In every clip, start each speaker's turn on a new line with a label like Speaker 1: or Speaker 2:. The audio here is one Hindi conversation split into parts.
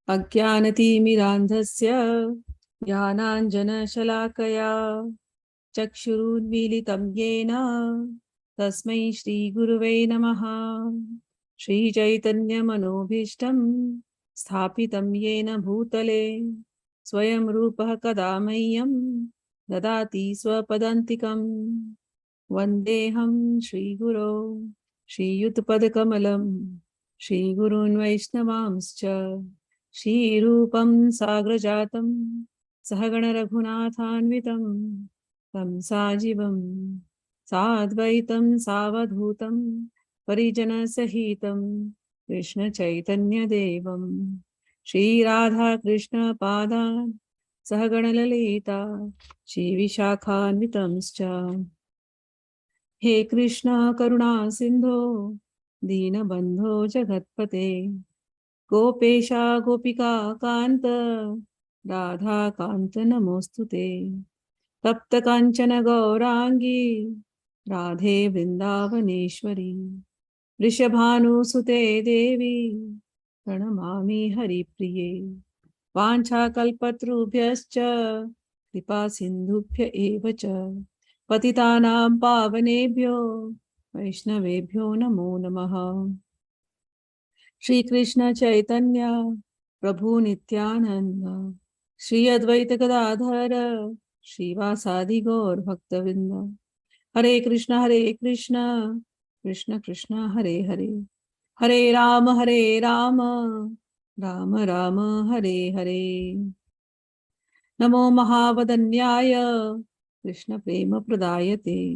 Speaker 1: अज्ञानतिमिरान्धस्य ज्ञानाञ्जनशलाकया चक्षुरुन्मीलितं येन तस्मै श्रीगुरुवे नमः। श्रीचैतन्यमनोभीष्टं स्थापितं येन भूतले स्वयं रूपः कदा मह्यं ददाति स्वपदान्तिकं। वन्देऽहं श्रीगुरो श्रीयुतपदकमलं श्रीगुरून् वैष्णवांश्च श्रीरूपं साग्रजातं सहगण रघुनाथान्वितं तं साजीवं साद्वैतं सावधूतं परिजनसहितं कृष्णचैतन्यदेवं श्रीराधाकृष्णपादान् सहगणललिता श्रीविशाखान्वितंश्च। हे कृष्ण करुणा सिंधो दीनबंधो जगत्पते गोपेशा गोपिका कांत राधा कांत नमोस्तुते। तप्त कांचन गौरांगी राधे वृंदावनेश्वरी वृषभानुसुते देवी प्रणमामि हरिप्रिये। वाञ्छाकल्पतरुभ्यश्च कृपा सिन्धुभ्य एव च पतितानां पावनेभ्यो वैष्णवेभ्यो नमो नमः। श्री कृष्ण चैतन्य प्रभु नित्यानंद श्री अद्वैत गदाधर श्रीवासादि गौर भक्तवृंद। हरे कृष्ण कृष्ण कृष्ण हरे हरे, हरे राम राम राम हरे हरे। नमो महावदन्याय कृष्ण प्रेम प्रदायते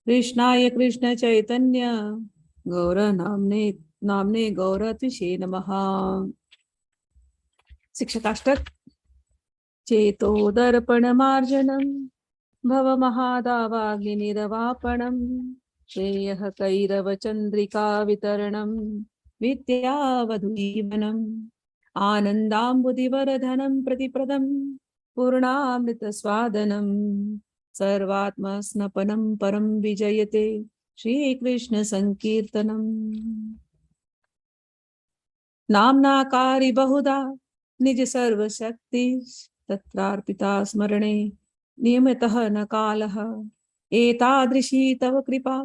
Speaker 1: कृष्णाय कृष्ण चैतन्य गौर नामने गौरत्विषे नमः। शिक्षकाष्टक। चेतो दर्पणमार्जनं भवमहादावाग्निनिर्वापणं श्रेयः कैरवचन्द्रिका वितरणं विद्यावधूजीवनम् आनन्दाम्बुदिवरधनं प्रतिप्रदं पूर्णामृतस्वादनं सर्वात्मस्नपनं परं विजयते श्रीकृष्ण संकीर्तनम्। नाम्नाकारि बहुधा निज सर्वशक्ति तत्रार्पिता स्मरणे नियमितः न कालः। एतादृशी तव कृपा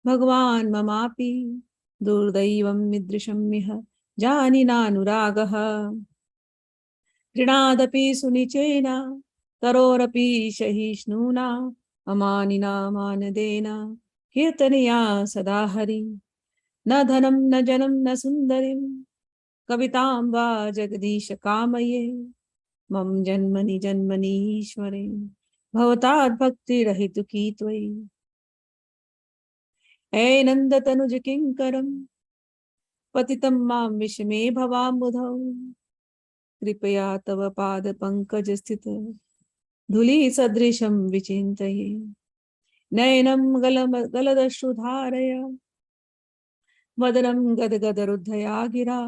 Speaker 1: भगवान् ममापि दुर्दैवं मीदृशमिह जानिनानुरागः। गृणादपि सुनिचेन तरोरपि सहिष्णुना अमानिना मानदेन कीर्तनया सदा हरि। न धनं न जनं न सुन्दरीं कवितां वा जगदीश कामये मम जन्मनि जन्मनीश्वरे भवताद्भक्तिरहितुकी त्वयि। हे नन्दतनुज किङ्करं पतितं मां विषमे भवाम्बुधौ कृपया तव पादपङ्कजस्थित धूलिसदृशं विचिन्तये। नयनं गलदश्रुधारय वदनं गदगदरुद्धया गिरा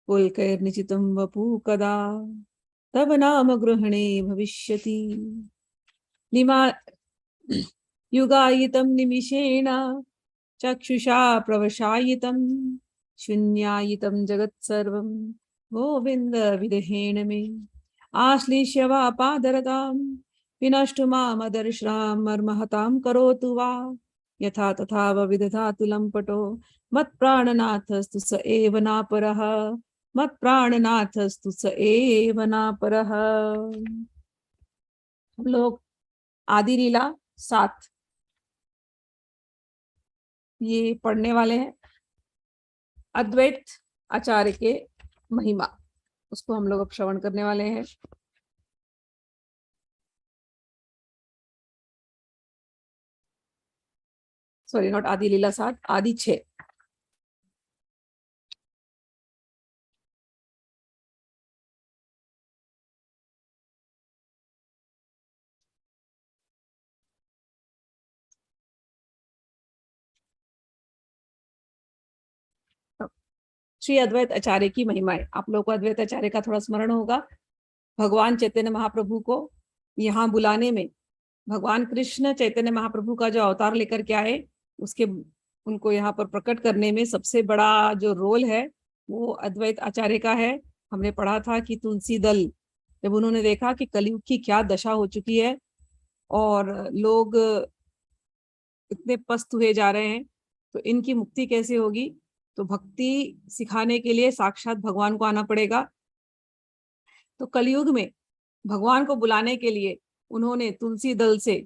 Speaker 1: पुलकैर्निचितं वपु कदा तव नाम गृहणे भविष्यति। युगायितं निमिषेण चक्षुषा प्रवशायितं शून्यायितं जगत्सर्वं गोविन्द विदहेण मे। आश्लिष्य वा पादरतां विनष्टु मामदर्श्रां मर्महतां करोतु वा यथा तथा विदधातु लम्पटो मत्प्राणनाथस्तु स एव नापरः, मत्प्राणनाथस्तु स एव नापरः। हम लोग आदि लीला 7 ये पढ़ने वाले हैं। अद्वैत आचार्य के महिमा उसको हम लोग अब श्रवण करने वाले हैं। सॉरी, नॉट आदि लीला 7, आदि 6। श्री अद्वैत आचार्य की महिमाएं। आप लोग को अद्वैत आचार्य का थोड़ा स्मरण होगा। भगवान चैतन्य महाप्रभु को यहाँ बुलाने में, भगवान कृष्ण चैतन्य महाप्रभु का जो अवतार लेकर के आए उसके उनको यहाँ पर प्रकट करने में सबसे बड़ा जो रोल है वो अद्वैत आचार्य का है। हमने पढ़ा था कि तुलसी दल जब उन्होंने देखा कि कलयुग की क्या दशा हो चुकी है और लोग इतने पस्त हुए जा रहे हैं, तो इनकी मुक्ति कैसे होगी, तो भक्ति सिखाने के लिए साक्षात भगवान को आना पड़ेगा। तो कलयुग में भगवान को बुलाने के लिए उन्होंने तुलसी दल से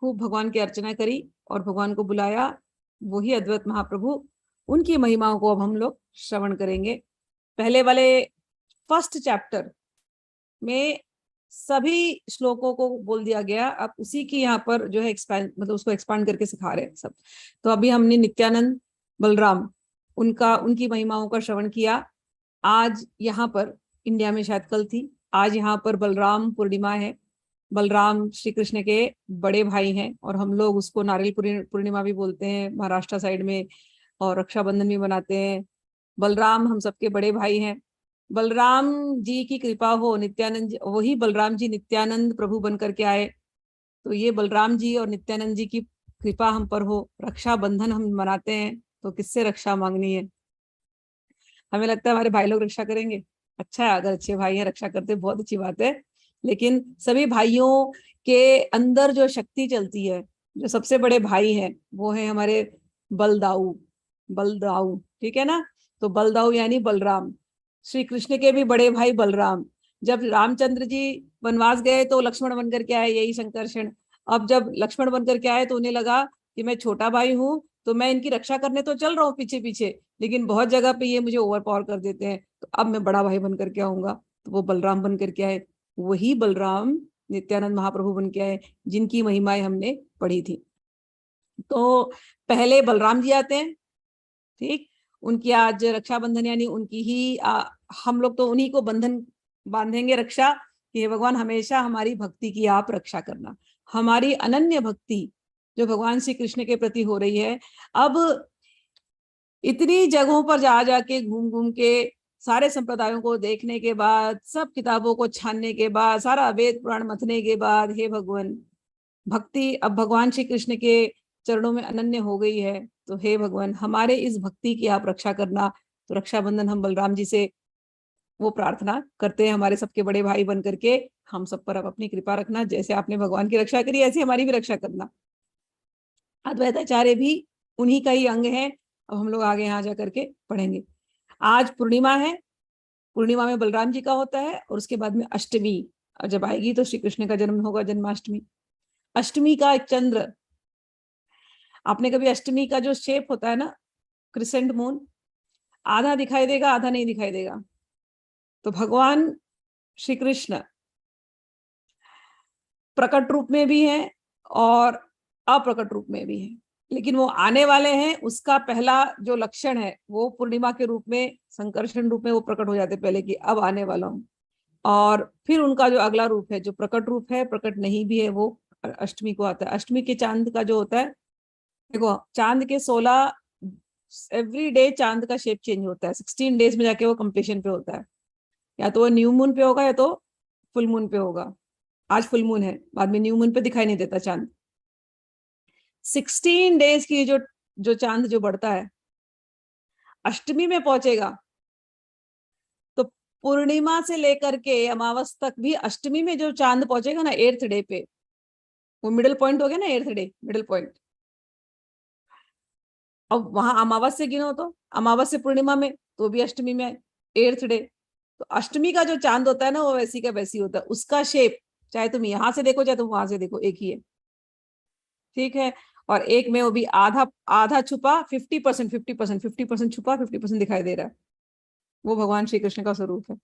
Speaker 1: खूब भगवान की अर्चना करी और भगवान को बुलाया, वही अद्वैत महाप्रभु। उनकी महिमाओं को अब हम लोग श्रवण करेंगे। पहले वाले फर्स्ट चैप्टर में सभी श्लोकों को बोल दिया गया, अब उसी की यहाँ पर जो है एक्सपैंड, मतलब उसको एक्सपांड करके सिखा रहे हैं सब। तो अभी हमने नित्यानंद बलराम उनकी महिमाओं का श्रवण किया। आज यहाँ पर इंडिया में शायद कल थी, आज यहाँ पर बलराम पूर्णिमा है। बलराम श्री कृष्ण के बड़े भाई हैं और हम लोग उसको नारियल पूर्णिमा भी बोलते हैं महाराष्ट्र साइड में, और रक्षाबंधन भी मनाते हैं। बलराम हम सबके बड़े भाई हैं। बलराम जी की कृपा हो, नित्यानंद जी, वही बलराम जी नित्यानंद प्रभु बन करके आए, तो ये बलराम जी और नित्यानंद जी की कृपा हम पर हो। रक्षाबंधन हम मनाते हैं, तो किससे रक्षा मांगनी है? हमें लगता है हमारे भाई लोग रक्षा करेंगे। अच्छा है, अगर अच्छे भाई हैं रक्षा करते, बहुत अच्छी बात है। लेकिन सभी भाइयों के अंदर जो शक्ति चलती है, जो सबसे बड़े भाई हैं वो है हमारे बलदाऊ। बलदाऊ, ठीक है ना? तो बलदाऊ यानी बलराम, श्री कृष्ण के भी बड़े भाई बलराम। जब रामचंद्र जी वनवास गए तो लक्ष्मण बनकर के आए, यही संकर्षण। अब जब लक्ष्मण बनकर के आए तो उन्हें लगा कि मैं छोटा भाई हूँ, तो मैं इनकी रक्षा करने तो चल रहा हूँ पीछे पीछे, लेकिन बहुत जगह पे ये मुझे ओवर पावर कर देते हैं, तो अब मैं बड़ा भाई बन करके आऊंगा। तो वो बलराम बन करके आए, वही बलराम नित्यानंद महाप्रभु बन के आए, जिनकी महिमाएं हमने पढ़ी थी। तो पहले बलराम जी आते हैं, ठीक। उनकी आज रक्षाबंधन, यानी उनकी ही हम लोग तो उन्हीं को बंधन बांधेंगे, रक्षा, कि हे भगवान हमेशा हमारी भक्ति की आप रक्षा करना। हमारी अनन्य भक्ति जो भगवान श्री कृष्ण के प्रति हो रही है, अब इतनी जगहों पर जा जाके घूम घूम के सारे संप्रदायों को देखने के बाद, सब किताबों को छानने के बाद, सारा वेद पुराण मथने के बाद, हे भगवान भक्ति अब भगवान श्री कृष्ण के चरणों में अनन्य हो गई है, तो हे भगवान हमारे इस भक्ति की आप रक्षा करना। तो रक्षाबंधन हम बलराम जी से वो प्रार्थना करते हैं, हमारे सबके बड़े भाई बन करके हम सब पर आप अपनी कृपा रखना, जैसे आपने भगवान की रक्षा करी ऐसे हमारी भी रक्षा करना। अद्वैताचार्य भी उन्हीं का ही अंग है। अब हम लोग आगे यहाँ जा करके पढ़ेंगे। आज पूर्णिमा है, पूर्णिमा में बलराम जी का होता है, और उसके बाद में अष्टमी जब आएगी तो श्री कृष्ण का जन्म होगा, जन्माष्टमी। अष्टमी का एक चंद्र, आपने कभी अष्टमी का जो शेप होता है ना, क्रिसेंट मून, आधा दिखाई देगा आधा नहीं दिखाई देगा। तो भगवान श्री कृष्ण प्रकट रूप में भी हैं और अप्रकट रूप में भी हैं, लेकिन वो आने वाले हैं। उसका पहला जो लक्षण है वो पूर्णिमा के रूप में, संकर्षण रूप में वो प्रकट हो जाते पहले कि अब आने वाला हूं। और फिर उनका जो अगला रूप है, जो प्रकट रूप है, प्रकट नहीं भी है, वो अष्टमी को आता है। अष्टमी के चांद का जो होता है, देखो चांद के 16 एवरी डे चांद का शेप चेंज होता है, 16 डेज में जाके वो कंप्लीशन पे होता है। या तो वो न्यू मून पे होगा या तो फुल मून पे होगा। आज फुल मून है, बाद में न्यू मून पे दिखाई नहीं देता चांद। 16 डेज की जो जो चांद जो बढ़ता है, अष्टमी में पहुंचेगा तो पूर्णिमा से लेकर के अमावस तक भी अष्टमी में जो चांद पहुंचेगा ना, 8th डे पे, वो मिडिल पॉइंट हो गया ना, 8th डे मिडिल पॉइंट। अब वहां अमावस से गिनो तो अमावस से पूर्णिमा में तो भी अष्टमी में 8th डे। तो अष्टमी का जो चांद होता है ना, वो वैसी का वैसी होता है, उसका शेप चाहे तुम यहां से देखो चाहे तुम वहां से देखो एक ही है, ठीक है। और एक में वो भी आधा आधा छुपा, 50%, 50%, 50% छुपा, 50% दिखाई दे रहा है। वो भगवान श्री कृष्ण का स्वरूप है,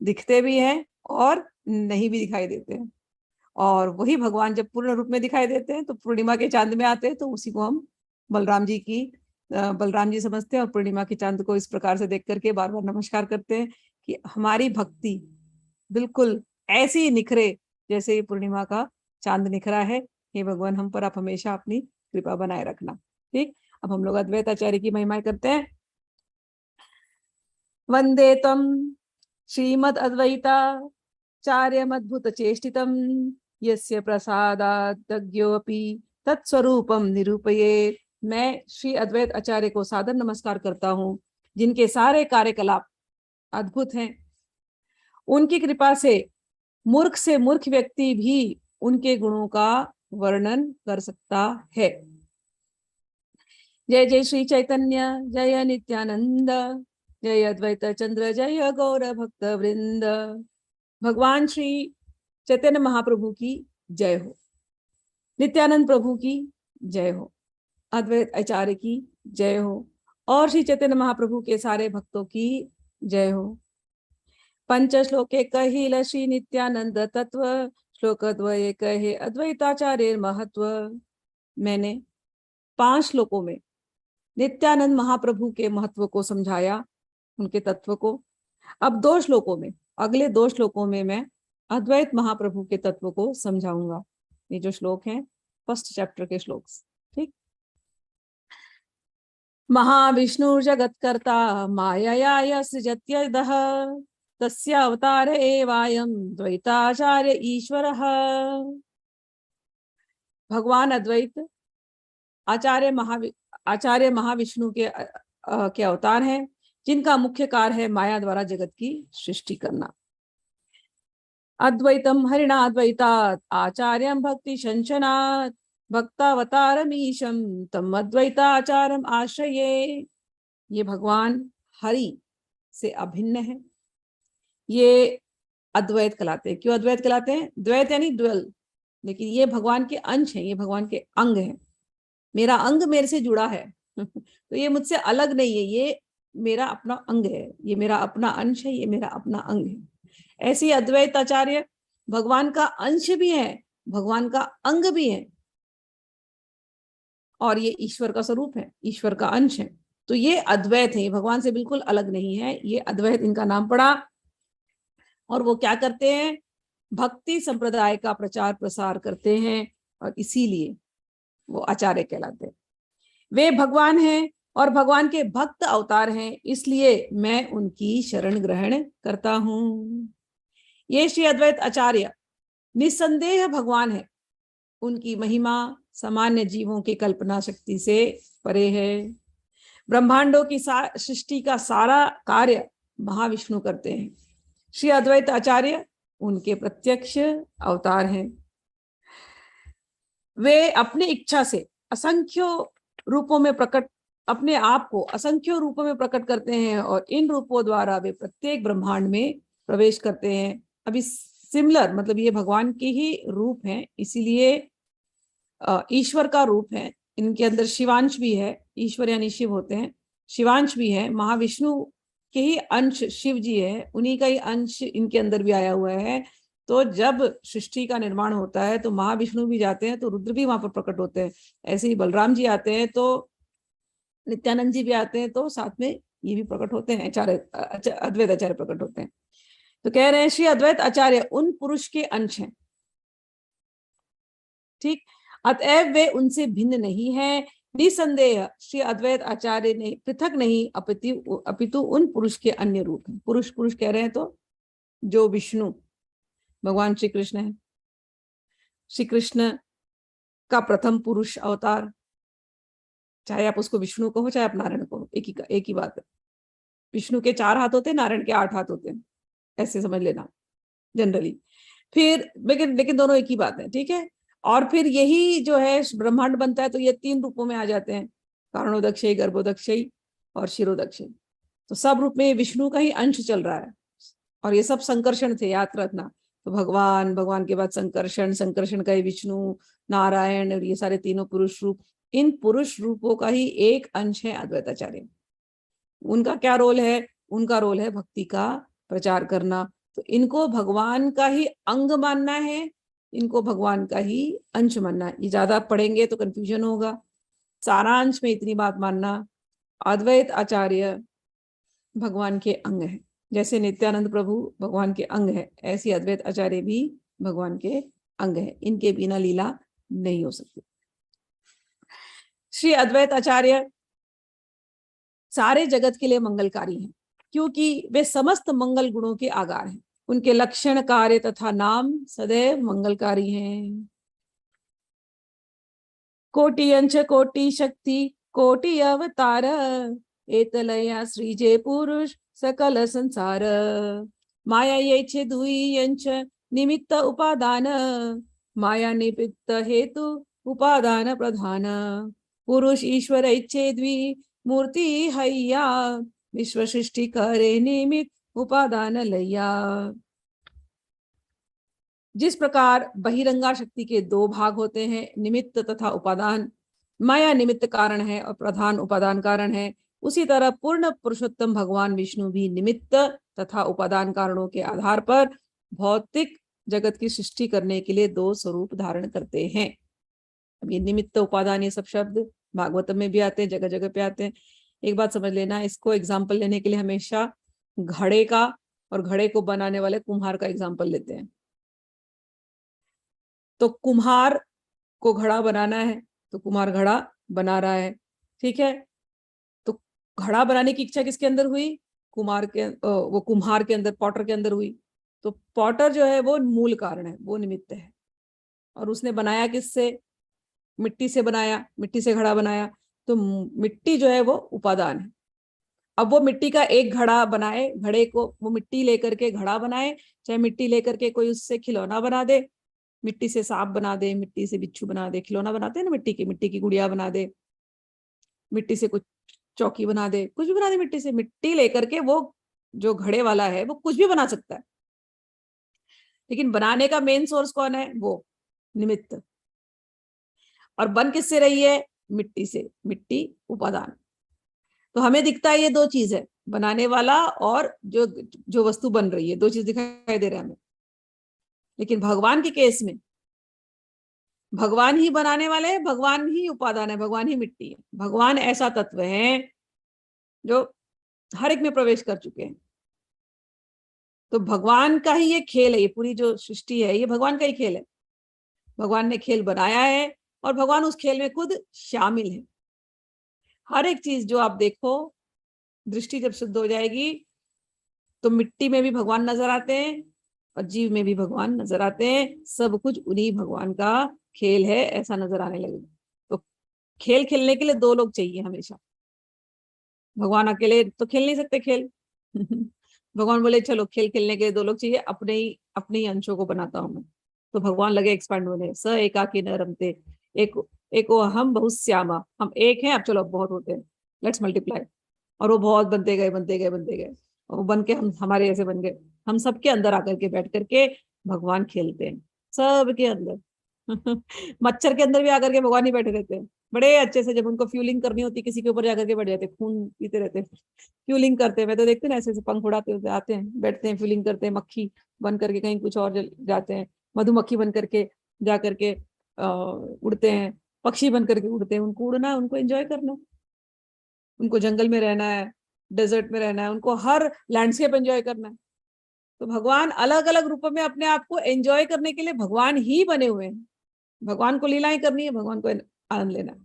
Speaker 1: दिखते भी हैं और नहीं भी दिखाई देते हैं। और वही भगवान जब पूर्ण रूप में दिखाई देते हैं तो पूर्णिमा के चांद में आते हैं, तो उसी को हम बलराम जी समझते हैं, और पूर्णिमा के चांद को इस प्रकार से देख करके बार बार नमस्कार करते हैं कि हमारी भक्ति बिल्कुल ऐसी निखरे जैसे ये पूर्णिमा का चांद निखरा है। हे भगवान हम पर आप हमेशा अपनी कृपा बनाए रखना, ठीक। अब हम लोग अद्वैताचार्य की महिमा करते हैं। वंदे तम श्रीमद अद्वैताचार्यमद्भुत चेष्टितम, यस्य प्रसादाद्यज्ञोऽपि तत्स्वरूपम निरूपयेत्। मैं श्री अद्वैत आचार्य को सादर नमस्कार करता हूँ, जिनके सारे कार्यकलाप अद्भुत हैं, उनकी कृपा से मूर्ख व्यक्ति भी उनके गुणों का वर्णन कर सकता है। जय जय श्री चैतन्य, जय नित्यानंद, जय अद्वैत चंद्र, जय गौर भक्त वृंद। भगवान श्री चैतन्य महाप्रभु की जय हो, नित्यानंद प्रभु की जय हो, अद्वैत आचार्य की जय हो, और श्री चैतन्य महाप्रभु के सारे भक्तों की जय हो। पंच श्लोके कहिल श्री नित्यानंद तत्व, श्लोक द्वये कहे अद्वैताचार्य महत्व। मैंने 5 श्लोकों में नित्यानंद महाप्रभु के महत्व को समझाया, उनके तत्व को। अब 2 श्लोकों में, अगले 2 श्लोकों में मैं अद्वैत महाप्रभु के तत्व को समझाऊंगा। ये जो श्लोक हैं फर्स्ट चैप्टर के श्लोक, ठीक। महाविष्णु जगत्कर्ता मायया सृजत्यदः, तस्य अवतार एवायं द्वैताचार्य ईश्वरः। भगवान अद्वैत आचार्य महाविष्णु के अवतार हैं, जिनका मुख्य कार्य है माया द्वारा जगत की सृष्टि करना। अद्वैतम हरिणाद्वैतात् आचार्यम भक्ति संशनात्, भक्तावतारमीशम तम अद्वैताचार्यम आश्रये। ये भगवान हरि से अभिन्न है, ये अद्वैत कहलाते हैं। क्यों अद्वैत कहलाते हैं? द्वैत यानी ड्वेल, लेकिन ये भगवान के अंश हैं, ये भगवान के अंग हैं। मेरा अंग मेरे से जुड़ा है तो ये मुझसे अलग नहीं है, ये मेरा अपना अंग है, ये मेरा अपना अंश है, ये मेरा अपना अंग है। ऐसे ही अद्वैत आचार्य भगवान का अंश भी है, भगवान का अंग भी है, और ये ईश्वर का स्वरूप है, ईश्वर का अंश है। तो ये अद्वैत है, ये भगवान से बिल्कुल अलग नहीं है, ये अद्वैत इनका नाम पड़ा। और वो क्या करते हैं? भक्ति संप्रदाय का प्रचार प्रसार करते हैं, और इसीलिए वो आचार्य कहलाते हैं। वे भगवान हैं और भगवान के भक्त अवतार हैं, इसलिए मैं उनकी शरण ग्रहण करता हूं। ये श्री अद्वैत आचार्य निस्संदेह भगवान है, उनकी महिमा सामान्य जीवों की कल्पना शक्ति से परे है। ब्रह्मांडों की सृष्टि का सारा कार्य महाविष्णु करते हैं। श्री अद्वैत आचार्य उनके प्रत्यक्ष अवतार हैं। वे अपनी इच्छा से असंख्य रूपों में प्रकट, अपने आप को असंख्य रूपों में प्रकट करते हैं, और इन रूपों द्वारा वे प्रत्येक ब्रह्मांड में प्रवेश करते हैं। अभी सिमिलर, मतलब ये भगवान के ही रूप हैं, इसीलिए ईश्वर का रूप है। इनके अंदर शिवांश भी है, ईश्वर यानी शिव होते हैं, शिवांश भी है। महाविष्णु के ही अंश शिव जी है, उन्हीं का ही अंश इनके अंदर भी आया हुआ है। तो जब सृष्टि का निर्माण होता है तो महाविष्णु भी जाते हैं, तो रुद्र भी वहां पर प्रकट होते हैं। ऐसे ही बलराम जी आते हैं, तो नित्यानंद जी भी आते हैं, तो साथ में ये भी प्रकट होते हैं, अद्वैत आचार्य प्रकट होते हैं। तो कह रहे हैं श्री अद्वैत आचार्य उन पुरुष के अंश हैं, ठीक। अतएव वे उनसे भिन्न नहीं है। निसंदेह श्री अद्वैत आचार्य ने पृथक नहीं, अपितु उन पुरुष के अन्य रूप हैं। पुरुष पुरुष कह रहे हैं तो जो विष्णु भगवान श्री कृष्ण है, श्री कृष्ण का प्रथम पुरुष अवतार, चाहे आप उसको विष्णु कहो चाहे आप नारायण कहो, एक ही बात है। विष्णु के 4 हाथ होते हैं, नारायण के 8 हाथ होते हैं, ऐसे समझ लेना जनरली। फिर लेकिन दोनों एक ही बात है, ठीक है। और फिर यही जो है ब्रह्मांड बनता है, तो ये 3 रूपों में आ जाते हैं, कारणोदक्षयी, गर्भोदक्षयी और शिरोदक्षयी। तो सब रूप में विष्णु का ही अंश चल रहा है, और ये सब संकर्षण थे, याद रखना। तो भगवान के बाद संकर्षण का ही विष्णु, नारायण, और ये सारे तीनों पुरुष रूप, इन पुरुष रूपों का ही एक अंश है अद्वैताचार्य। उनका क्या रोल है? उनका रोल है भक्ति का प्रचार करना। तो इनको भगवान का ही अंग मानना है, इनको भगवान का ही अंश मानना है। ये ज्यादा पढ़ेंगे तो कंफ्यूजन होगा। सारांश में इतनी बात मानना, अद्वैत आचार्य भगवान के अंग है। जैसे नित्यानंद प्रभु भगवान के अंग है, ऐसी अद्वैत आचार्य भी भगवान के अंग है। इनके बिना लीला नहीं हो सकती। श्री अद्वैत आचार्य सारे जगत के लिए मंगलकारी हैं, क्योंकि वे समस्त मंगल गुणों के आगार हैं। उनके लक्षण, कार्य तथा नाम सदैव मंगलकारी हैं। कोटि अंश कोटि शक्ति कोटि अवतार, एतलया सृजे पुरुष सकल संसार। माया ये छेदुयंच निमित्त उपादान माया निमित्त हेतु उपादान प्रधान पुरुष ईश्वर इच्छेद्वी मूर्ति हैया विश्व सृष्टि करे निमित्त उपादान लैया। जिस प्रकार बहिरंगा शक्ति के दो भाग होते हैं, निमित्त तथा उपादान, माया निमित्त कारण है और प्रधान उपादान कारण है, उसी तरह पूर्ण पुरुषोत्तम भगवान विष्णु भी निमित्त तथा उपादान कारणों के आधार पर भौतिक जगत की सृष्टि करने के लिए दो स्वरूप धारण करते हैं। अब ये निमित्त उपादान ये सब शब्द भागवतम में भी आते हैं, जगह जगह पे आते हैं। एक बात समझ लेना, इसको एग्जाम्पल लेने के लिए हमेशा घड़े का और घड़े को बनाने वाले कुम्हार का एग्जाम्पल लेते हैं। तो कुम्हार को घड़ा बनाना है तो कुम्हार घड़ा बना रहा है, ठीक है। तो घड़ा बनाने की इच्छा किसके अंदर हुई? वो कुम्हार के अंदर, पॉटर के अंदर हुई। तो पॉटर जो है वो मूल कारण है, वो निमित्त है। और उसने बनाया किससे? मिट्टी से बनाया, मिट्टी से घड़ा बनाया। तो मिट्टी जो है वो उपादान है। अब वो मिट्टी का एक घड़ा बनाए, घड़े को वो मिट्टी लेकर के घड़ा बनाए, चाहे मिट्टी लेकर के कोई उससे खिलौना बना दे, मिट्टी से सांप बना दे, मिट्टी से बिच्छू बना दे, खिलौना बनाते हैं ना मिट्टी की गुड़िया बना दे, मिट्टी से कुछ चौकी बना दे, कुछ भी बना दे मिट्टी से। मिट्टी लेकर के वो जो घड़े वाला है वो कुछ भी बना सकता है, लेकिन बनाने का मेन सोर्स कौन है? वो निमित्त। और बन किससे रही है? मिट्टी से। मिट्टी उपादान। तो हमें दिखता है ये दो चीज है, बनाने वाला और जो जो वस्तु बन रही है, दो चीज दिखाई दे रहा है हमें। लेकिन भगवान के केस में भगवान ही बनाने वाले हैं, भगवान ही उपादान है, भगवान ही मिट्टी है। भगवान ऐसा तत्व है जो हर एक में प्रवेश कर चुके हैं। तो भगवान का ही ये खेल है, ये पूरी जो सृष्टि है ये भगवान का ही खेल है। भगवान ने खेल बनाया है और भगवान उस खेल में खुद शामिल है। हर एक चीज जो आप देखो, दृष्टि जब शुद्ध हो जाएगी तो मिट्टी में भी भगवान नजर आते हैं और जीव में भी भगवान नजर आते हैं। सब कुछ उन्हीं भगवान का खेल है, ऐसा नजर आने लगेगा। तो खेल खेलने के लिए दो लोग चाहिए हमेशा। भगवान अकेले तो खेल नहीं सकते खेल। भगवान बोले चलो खेल खेलने के लिए दो लोग चाहिए, अपने ही अंशों को बनाता हूं मैं। तो भगवान लगे एक्सपांड होने। स एकाकी न रमते, एक हम बहुत श्यामा, हम एक हैं, अब चलो अब बहुत होते हैं, लेट्स मल्टीप्लाई। और वो बहुत बनते गए बनते गए बनते गए, और वो बन के हम हमारे ऐसे बन गए। हम सबके अंदर आकर के बैठ करके भगवान खेलते हैं, सबके अंदर। मच्छर के अंदर भी आकर के भगवान ही बैठे रहते हैं बड़े अच्छे से। जब उनको फ्यूलिंग करनी होती किसी के ऊपर जाकर के बैठ जाते, खून पीते रहते, फ्यूलिंग करते हैं। मैं तो देखते ना ऐसे ऐसे पंख उड़ाते हुए आते हैं, बैठते हैं, फ्यूलिंग करते हैं, मक्खी बन करके कहीं कुछ और जाते हैं, मधुमक्खी बन करके जा करके उड़ते हैं, पक्षी बन करके उड़ते हैं। उनको उड़ना, उनको एंजॉय करना, उनको जंगल में रहना है, डेजर्ट में रहना है, उनको हर लैंडस्केप एंजॉय करना है। तो भगवान अलग अलग रूपों में अपने आप को एंजॉय करने के लिए भगवान ही बने हुए हैं। भगवान को लीलाएं करनी है, भगवान को आनंद लेना है।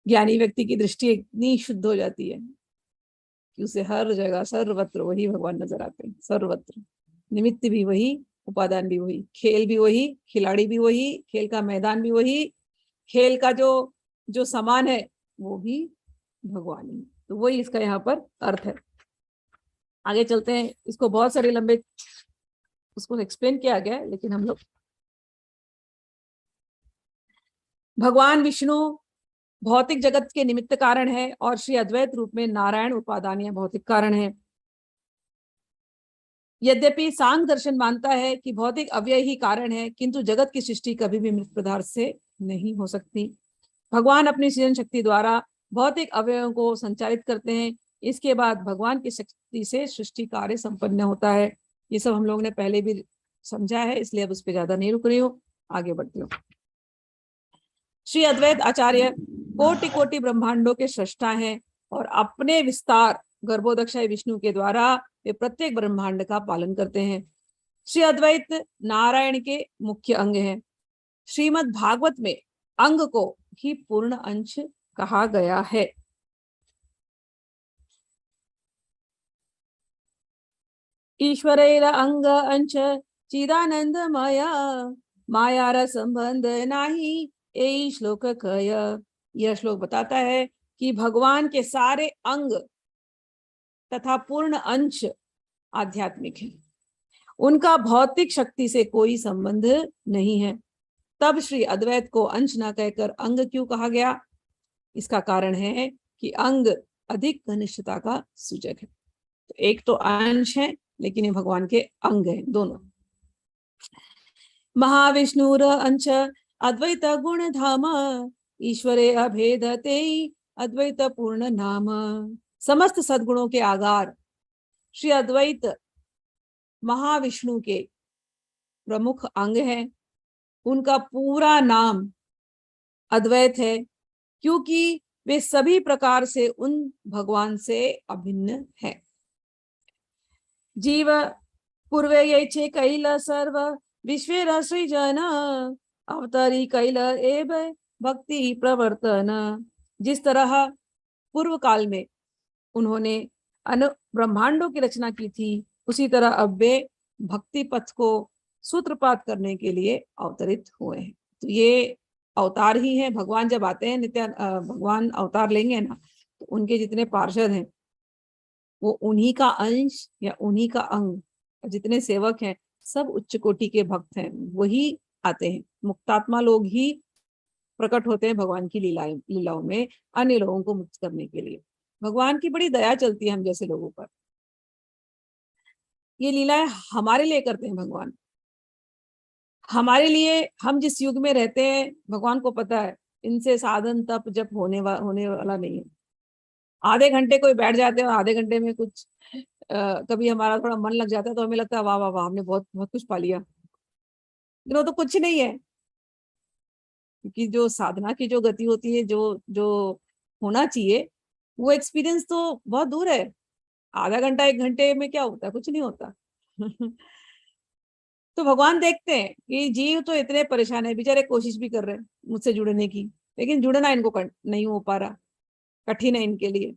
Speaker 1: ज्ञानी व्यक्ति की दृष्टि इतनी शुद्ध हो जाती है कि उसे हर जगह सर्वत्र वही भगवान नजर आते हैं, सर्वत्र। निमित्त भी वही, उपादान भी वही, खेल भी वही, खिलाड़ी भी वही, खेल का मैदान भी वही, खेल का जो जो सामान है वो भी भगवान ही। तो वही इसका यहाँ पर अर्थ है। आगे चलते हैं। इसको बहुत सारे लंबे उसको एक्सप्लेन किया गया है, लेकिन हम लोग भगवान विष्णु भौतिक जगत के निमित्त कारण है और श्री अद्वैत रूप में नारायण उपादान या भौतिक कारण है। यद्यपि सांख्य दर्शन मानता है कि भौतिक अव्यय ही कारण है, किंतु जगत की सृष्टि कभी भी मृत पदार्थ से नहीं हो सकती। भगवान अपनी सृजन शक्ति द्वारा भौतिक अवयवों को संचालित करते हैं, इसके बाद भगवान की शक्ति से सृष्टि कार्य संपन्न होता है। ये सब हम लोगों ने पहले भी समझा है, इसलिए अब उस पर ज्यादा नहीं रुक रही हूँ, आगे बढ़ती हूँ। श्री अद्वैत आचार्य कोटि कोटि ब्रह्मांडों के सृष्टा हैं और अपने विस्तार गर्भोदक्षाय विष्णु के द्वारा वे प्रत्येक ब्रह्मांड का पालन करते हैं। श्री अद्वैत नारायण के मुख्य अंग हैं। श्रीमद् भागवत में अंग को ही पूर्ण अंश कहा गया है। ईश्वरेर अंग अंश चिदानंद मायार संबंध नाही ए श्लोक कय। यह श्लोक बताता है कि भगवान के सारे अंग तथा पूर्ण अंश आध्यात्मिक हैं, उनका भौतिक शक्ति से कोई संबंध नहीं है। तब श्री अद्वैत को अंश न कहकर अंग क्यों कहा गया? इसका कारण है कि अंग अधिक घनिष्ठता का सूचक है। तो एक तो अंश है, लेकिन ये भगवान के अंग हैं दोनों। महाविष्णुर अंश अद्वैत गुण धाम, ईश्वरे अभेद ते अद्वैत पूर्ण नाम। समस्त सद्गुणों के आगार श्री अद्वैत महाविष्णु के प्रमुख अंग है। उनका पूरा नाम अद्वैत है, क्योंकि वे सभी प्रकार से उन भगवान से अभिन्न है। जीव पूर्वे ये कैल सर्व विश्वेर सृजन, अवतरी कैल एव भक्ति प्रवर्तन। जिस तरह पूर्व काल में उन्होंने अनु ब्रह्मांडों की रचना की थी, उसी तरह अब वे भक्ति पथ को सूत्रपात करने के लिए अवतरित हुए हैं। तो ये अवतार ही है। भगवान जब आते हैं, भगवान अवतार लेंगे ना, तो उनके जितने पार्षद हैं वो उन्हीं का अंश या उन्हीं का अंग। जितने सेवक हैं सब उच्च कोटि के भक्त हैं, वही आते हैं। मुक्तात्मा लोग ही प्रकट होते हैं भगवान की लीलाओं में, अन्य लोगों को मुक्त करने के लिए। भगवान की बड़ी दया चलती है हम जैसे लोगों पर। ये लीलाएं हमारे लिए करते हैं भगवान, हमारे लिए। हम जिस युग में रहते हैं, भगवान को पता है इनसे साधन तप जप होने वाला नहीं है। आधे घंटे कोई बैठ जाते हैं और आधे घंटे में कुछ कभी हमारा थोड़ा मन लग जाता है तो हमें लगता है वाह वाह वाह, हमने बहुत बहुत कुछ पा लिया। लेकिन वो तो कुछ नहीं है, क्योंकि जो साधना की जो गति होती है, जो जो होना चाहिए, वो एक्सपीरियंस तो बहुत दूर है। आधा घंटा एक घंटे में क्या होता है? कुछ नहीं होता। तो भगवान देखते हैं कि जीव तो इतने परेशान है, बेचारे कोशिश भी कर रहे हैं मुझसे जुड़ने की, लेकिन जुड़ना इनको नहीं हो पा रहा, कठिन है इनके लिए।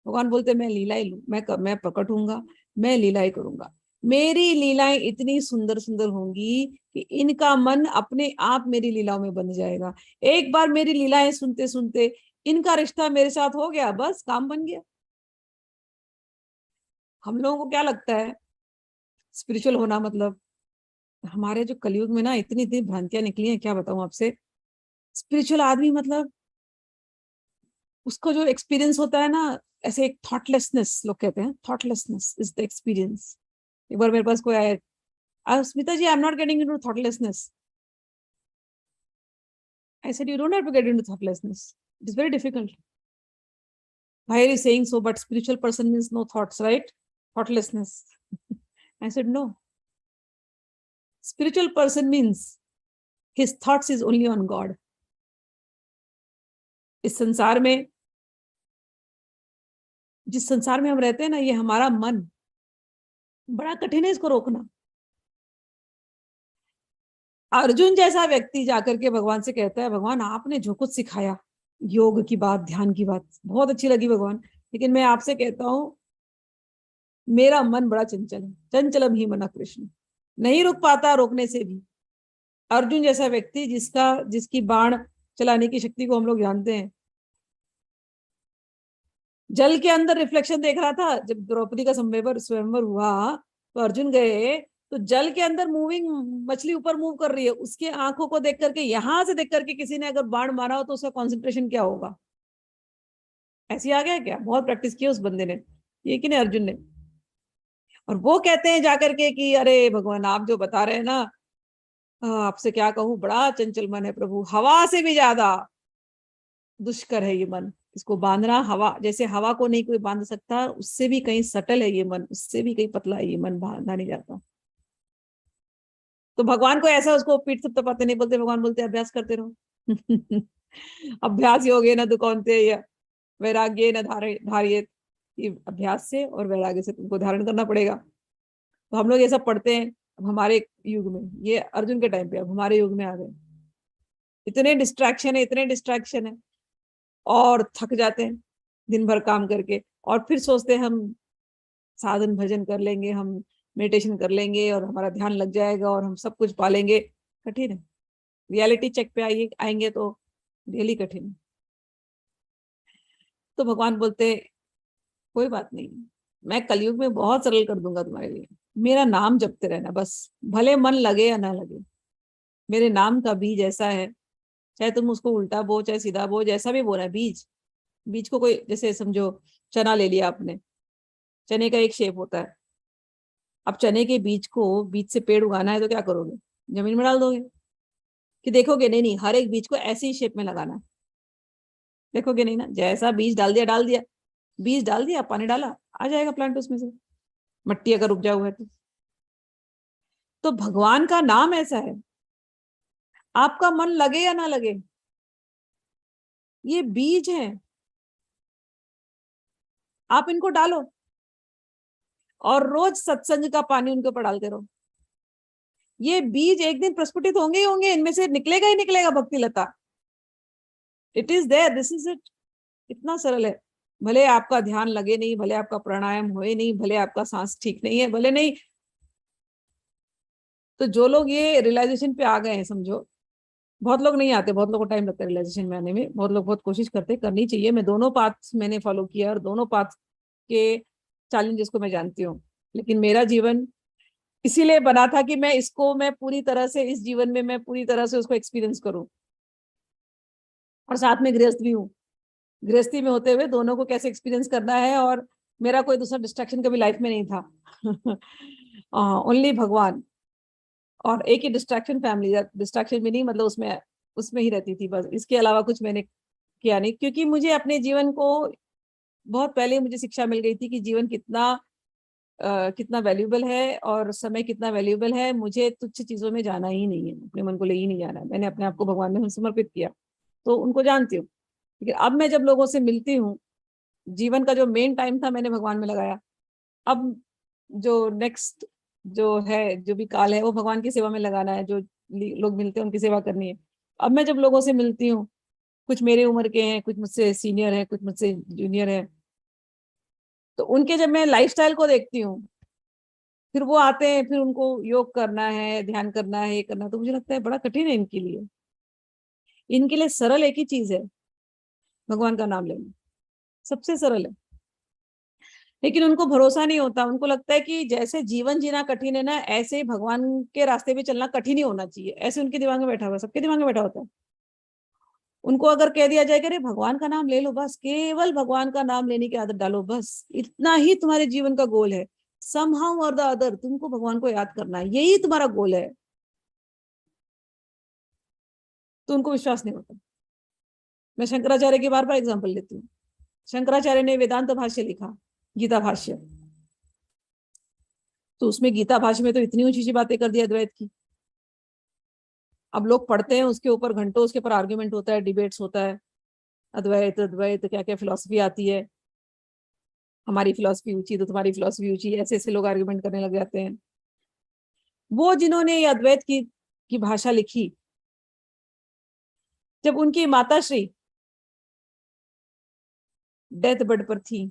Speaker 1: भगवान बोलते मैं लीलाएं लूं, मैं प्रकट होऊंगा, मैं लीलाएं करूंगा। मेरी लीलाएं इतनी सुंदर सुंदर होंगी कि इनका मन अपने आप मेरी लीलाओं में बन जाएगा। एक बार मेरी लीलाएं सुनते सुनते इनका रिश्ता मेरे साथ हो गया, बस काम बन गया। हम लोगों को क्या लगता है स्पिरिचुअल होना मतलब? हमारे जो कलयुग में ना इतनी इतनी भ्रांतियां निकली हैं, क्या बताऊं आपसे। स्पिरिचुअल आदमी मतलब उसको जो एक्सपीरियंस होता है ना, ऐसे एक थॉटलेसनेस, लोग कहते हैं थॉटलेसनेस इज द एक्सपीरियंस। एक बार मेरे पास कोई आया, Smita ji, I am not getting into thoughtlessness. I said, you don't have to get into thoughtlessness. It is very difficult. Why are you saying so? But spiritual person means no thoughts, right? Thoughtlessness. I said, no. Spiritual person means his thoughts is only on God. इस संसार में, जिस संसार में हम रहते हैं ना, ये हमारा मन बड़ा कठिन है इसको रोकना। अर्जुन जैसा व्यक्ति जाकर के भगवान से कहता है, भगवान आपने जो कुछ सिखाया, योग की बात, ध्यान की बात बहुत अच्छी लगी भगवान, लेकिन मैं आपसे कहता हूं मेरा मन बड़ा चंचल है, चंचलम ही मना कृष्ण, नहीं रुक पाता रोकने से भी। अर्जुन जैसा व्यक्ति जिसकी बाण चलाने की शक्ति को हम लोग जानते हैं। जल के अंदर रिफ्लेक्शन देख रहा था जब द्रौपदी का स्वयंवर हुआ, तो अर्जुन गए तो जल के अंदर मूविंग मछली ऊपर मूव कर रही है, उसकी आंखों को देख करके, यहां से देख करके किसी ने अगर बाण मारा हो तो उसका कॉन्सेंट्रेशन क्या होगा? ऐसी आ गया क्या? बहुत प्रैक्टिस की उस बंदे ने, ये कि नहीं अर्जुन ने। और वो कहते हैं जाकर के कि अरे भगवान आप जो बता रहे हैं ना, आपसे क्या कहूं, बड़ा चंचल मन है प्रभु, हवा से भी ज्यादा दुष्कर है ये मन। इसको बांधना, हवा जैसे हवा को नहीं कोई बांध सकता, उससे भी कहीं सटल है ये मन, उससे भी कहीं पतला है ये मन, बांधा नहीं जाता। तो भगवान को ऐसा उसको पीठ थपथपाते नहीं बोलते, भगवान बोलते अभ्यास करते रहो। अभ्यास योगे न दुकौनते वैराग्य न धारिये। अभ्यास से और वैराग्य से तुमको धारण करना पड़ेगा। तो हम लोग ये सब पढ़ते हैं। अब हमारे युग में, ये अर्जुन के टाइम पे, अब हमारे युग में आ गए, इतने डिस्ट्रैक्शन है, इतने डिस्ट्रैक्शन है, और थक जाते हैं दिन भर काम करके, और फिर सोचते हैं हम साधन भजन कर लेंगे, हम मेडिटेशन कर लेंगे और हमारा ध्यान लग जाएगा और हम सब कुछ पालेंगे। कठिन है। रियलिटी चेक पे आएंगे तो रियली कठिन है। तो भगवान बोलते कोई बात नहीं, मैं कलयुग में बहुत सरल कर दूंगा तुम्हारे लिए। मेरा नाम जपते रहना बस, भले मन लगे या ना लगे। मेरे नाम का बीज ऐसा है, चाहे तुम उसको उल्टा बो चाहे सीधा बो, जैसा भी बोला है बीज। बीज को कोई, जैसे समझो चना ले लिया आपने, चने का एक शेप होता है। अब चने के बीज को, बीज से पेड़ उगाना है तो क्या करोगे? जमीन में डाल दोगे कि देखोगे? नहीं नहीं, हर एक बीज को ऐसी ही शेप में लगाना है। देखोगे नहीं ना, जैसा बीज डाल दिया डाल दिया, बीज डाल दिया पानी डाला, आ जाएगा प्लांट उसमें से, मट्टी अगर उपजाऊ है तो भगवान का नाम ऐसा है, आपका मन लगे या ना लगे, ये बीज है, आप इनको डालो और रोज सत्संग का पानी उनके ऊपर डालते रहो। ये बीज एक दिन प्रस्फुटित होंगे ही होंगे, इनमें से निकलेगा ही निकलेगा Bhakti Lata. It is there, this is it. इतना सरल है। भले आपका ध्यान लगे नहीं, भले आपका प्राणायाम होए नहीं, भले आपका सांस ठीक नहीं है, भले नहीं, तो जो लोग ये रियलाइजेशन पे आ गए हैं, समझो, बहुत लोग नहीं आते, बहुत लोगों को टाइम लगता है रियलाइजेशन में आने में, बहुत लोग बहुत कोशिश करते, करनी चाहिए। मैं दोनों पाथ मैंने फॉलो किया और दोनों पाथ के चैलेंजेस को मैं जानती हूँ। लेकिन मेरा जीवन इसीलिए बना था कि मैं इसको, मैं पूरी तरह से इस जीवन में मैं पूरी तरह से उसको एक्सपीरियंस करूं। और साथ में गृहस्थ भी हूँ, गृहस्थी में होते हुए दोनों को कैसे एक्सपीरियंस करना है। और मेरा कोई दूसरा डिस्ट्रैक्शन कभी लाइफ में नहीं था। ओनली भगवान। और एक ही डिस्ट्रैक्शन, फैमिली डिस्ट्रैक्शन भी नहीं, मतलब उसमें उसमें ही रहती थी बस, इसके अलावा कुछ मैंने किया नहीं। क्योंकि मुझे अपने जीवन को, बहुत पहले मुझे शिक्षा मिल गई थी कि जीवन कितना कितना वैल्यूएबल है और समय कितना वैल्यूएबल है। मुझे तुच्छ चीजों में जाना ही नहीं है, अपने मन को ले ही नहीं जाना है। मैंने अपने आप को भगवान में समर्पित किया, तो उनको जानती हूँ। लेकिन अब मैं जब लोगों से मिलती हूँ, जीवन का जो मेन टाइम था मैंने भगवान में लगाया। अब जो नेक्स्ट जो है, जो भी काल है, वो भगवान की सेवा में लगाना है। जो लोग मिलते हैं उनकी सेवा करनी है। अब मैं जब लोगों से मिलती हूँ, कुछ मेरे उम्र के हैं, कुछ मुझसे सीनियर है, कुछ मुझसे जूनियर है, तो उनके जब मैं लाइफस्टाइल को देखती हूँ, फिर वो आते हैं, फिर उनको योग करना है, ध्यान करना है, ये करना है, तो मुझे लगता है बड़ा कठिन है इनके लिए। इनके लिए सरल एक ही चीज है, भगवान का नाम लेना, सबसे सरल है। लेकिन उनको भरोसा नहीं होता, उनको लगता है कि जैसे जीवन जीना कठिन है ना, ऐसे ही भगवान के रास्ते पे चलना कठिन ही होना चाहिए। ऐसे उनके दिमाग में बैठा हुआ है, सबके दिमाग में बैठा होता है। उनको अगर कह दिया जाए कि अरे भगवान का नाम ले लो, बस केवल भगवान का नाम लेने की आदत डालो, बस इतना ही तुम्हारे जीवन का गोल है, समहाउ और द अदर तुमको भगवान को याद करना है, यही तुम्हारा गोल है, तो उनको विश्वास नहीं होता। मैं शंकराचार्य की बार बार एग्जाम्पल लेती हूँ। शंकराचार्य ने वेदांत भाष्य लिखा, गीता भाष्य, तो उसमें गीता भाष्य में तो इतनी ऊंची ऊंची बातें कर दी अद्वैत की। अब लोग पढ़ते हैं उसके ऊपर, घंटों उसके ऊपर आर्ग्यूमेंट होता है, डिबेट्स होता है, अद्वैत अद्वैत क्या क्या फिलोसफी आती है, हमारी फिलोसफी ऊंची तो तुम्हारी फिलोसफी ऊंची, ऐसे ऐसे लोग आर्ग्यूमेंट करने लग जाते हैं। वो जिन्होंने ये अद्वैत की भाषा लिखी, जब उनकी माताश्री डेथ बेड पर थी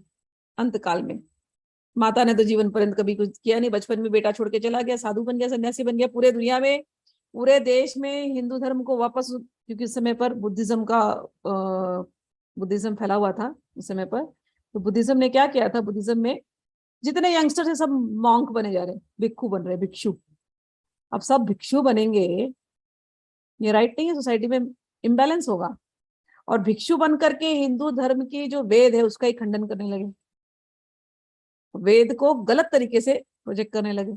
Speaker 1: अंत काल में, माता ने तो जीवन पर्यंत कभी कुछ किया नहीं, बचपन में बेटा छोड़ के चला गया, साधु बन गया, सन्यासी बन गया, पूरे दुनिया में, पूरे देश में हिंदू धर्म को वापस, क्योंकि उस समय पर बुद्धिज्म फैला हुआ था उस समय पर। तो बुद्धिज्म ने क्या किया था, बुद्धिज्म में जितने यंगस्टर है सब मॉन्क बने जा रहे हैं, भिक्खु बन रहे हैं, भिक्षु। अब सब भिक्षु बनेंगे, ये राइट नहीं है, सोसाइटी में इम्बैलेंस होगा। और भिक्षु बन करके हिंदू धर्म की जो वेद है उसका ही खंडन करने लगे, वेद को गलत तरीके से प्रोजेक्ट करने लगे।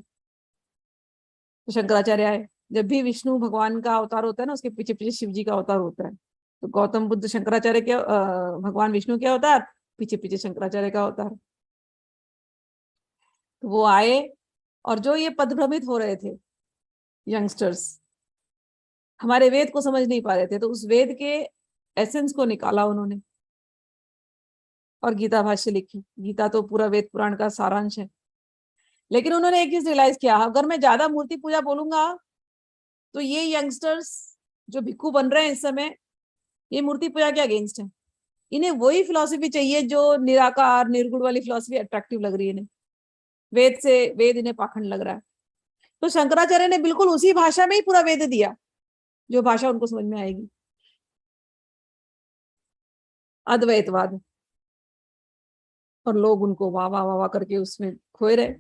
Speaker 1: तो शंकराचार्य आए। जब भी विष्णु भगवान का अवतार होता है ना, उसके पीछे पीछे शिव जी का अवतार होता है। तो गौतम बुद्ध शंकराचार्य के भगवान विष्णु के अवतार, पीछे पीछे शंकराचार्य का अवतार। तो वो आए, और जो ये पदभ्रमित हो रहे थे यंगस्टर्स, हमारे वेद को समझ नहीं पा रहे थे, तो उस वेद के एसेंस को निकाला उन्होंने और गीता भाष्य लिखी। गीता तो पूरा वेद पुराण का सारांश है। लेकिन उन्होंने एक चीज रियलाइज किया, अगर मैं ज्यादा मूर्ति पूजा बोलूंगा तो ये यंगस्टर्स जो भिक्खु बन रहे हैं इस समय, ये मूर्ति पूजा के अगेंस्ट है। इन्हें वही फिलॉसफी चाहिए जो निराकार निर्गुण वाली फिलॉसफी अट्रैक्टिव लग रही है इन्हें, वेद इन्हें पाखंड लग रहा है। तो शंकराचार्य ने बिल्कुल उसी भाषा में ही पूरा वेद दिया, जो भाषा उनको समझ में आएगी, अद्वैतवाद। और लोग उनको वाह वाह वाह वाह करके उसमें खोए रहे।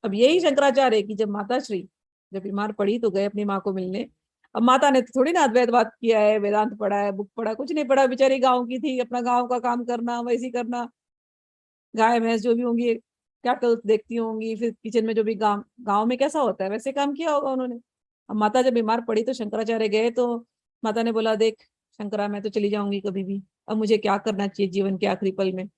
Speaker 1: अब यही शंकराचार्य की जब माता श्री जब बीमार पड़ी तो गए अपनी माँ को मिलने। अब माता ने तो थोड़ी ना अद्वैतवाद किया है, वेदांत पढ़ा है, बुक पढ़ा, कुछ नहीं पढ़ा, बेचारी गाँव की थी, अपना गाँव का काम करना, वैसी करना, गाय भैंस जो भी होंगी, कैटल देखती होंगी, फिर किचन में जो भी गाँव गाँव में कैसा होता है वैसे काम किया होगा उन्होंने। अब माता जब बीमार पड़ी तो शंकराचार्य गए तो माता ने बोला, देख शंकरा, मैं तो चली जाऊंगी कभी भी, अब मुझे क्या करना चाहिए जीवन के आखिरी पल में।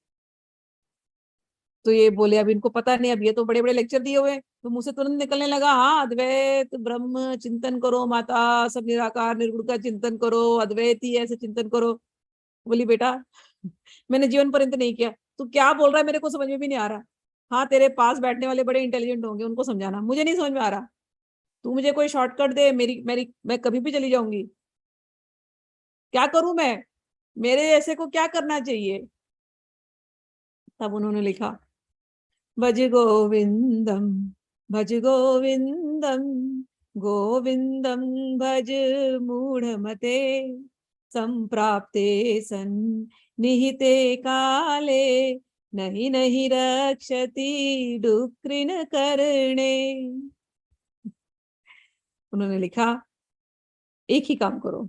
Speaker 1: तो ये बोले, अब इनको पता नहीं, अब ये तो बड़े बड़े लेक्चर दिए हुए, तो मुंह से तुरंत निकलने लगा, हाँ अद्वैत ब्रह्म चिंतन करो माता, सब निराकार निर्गुण का चिंतन करो, अद्वैत ही ऐसे चिंतन करो। बोली, बेटा मैंने जीवन पर्यंत नहीं किया, तू क्या बोल रहा है मेरे को समझ में भी नहीं आ रहा। हाँ तेरे पास बैठने वाले बड़े इंटेलिजेंट होंगे, उनको समझाना, मुझे नहीं समझ में आ रहा। तू मुझे कोई शॉर्टकट दे, मेरी मेरी मैं कभी भी चली जाऊंगी। क्या करूं मैं, मेरे ऐसे को क्या करना चाहिए। तब उन्होंने लिखा, भज गोविंदम, भज गोविंदम, गोविंदम भज मूढ़मते, संप्राप्ते सन निहिते काले, नहीं नहीं रक्षति डुक्रिन करणे। उन्होंने लिखा, एक ही काम करो,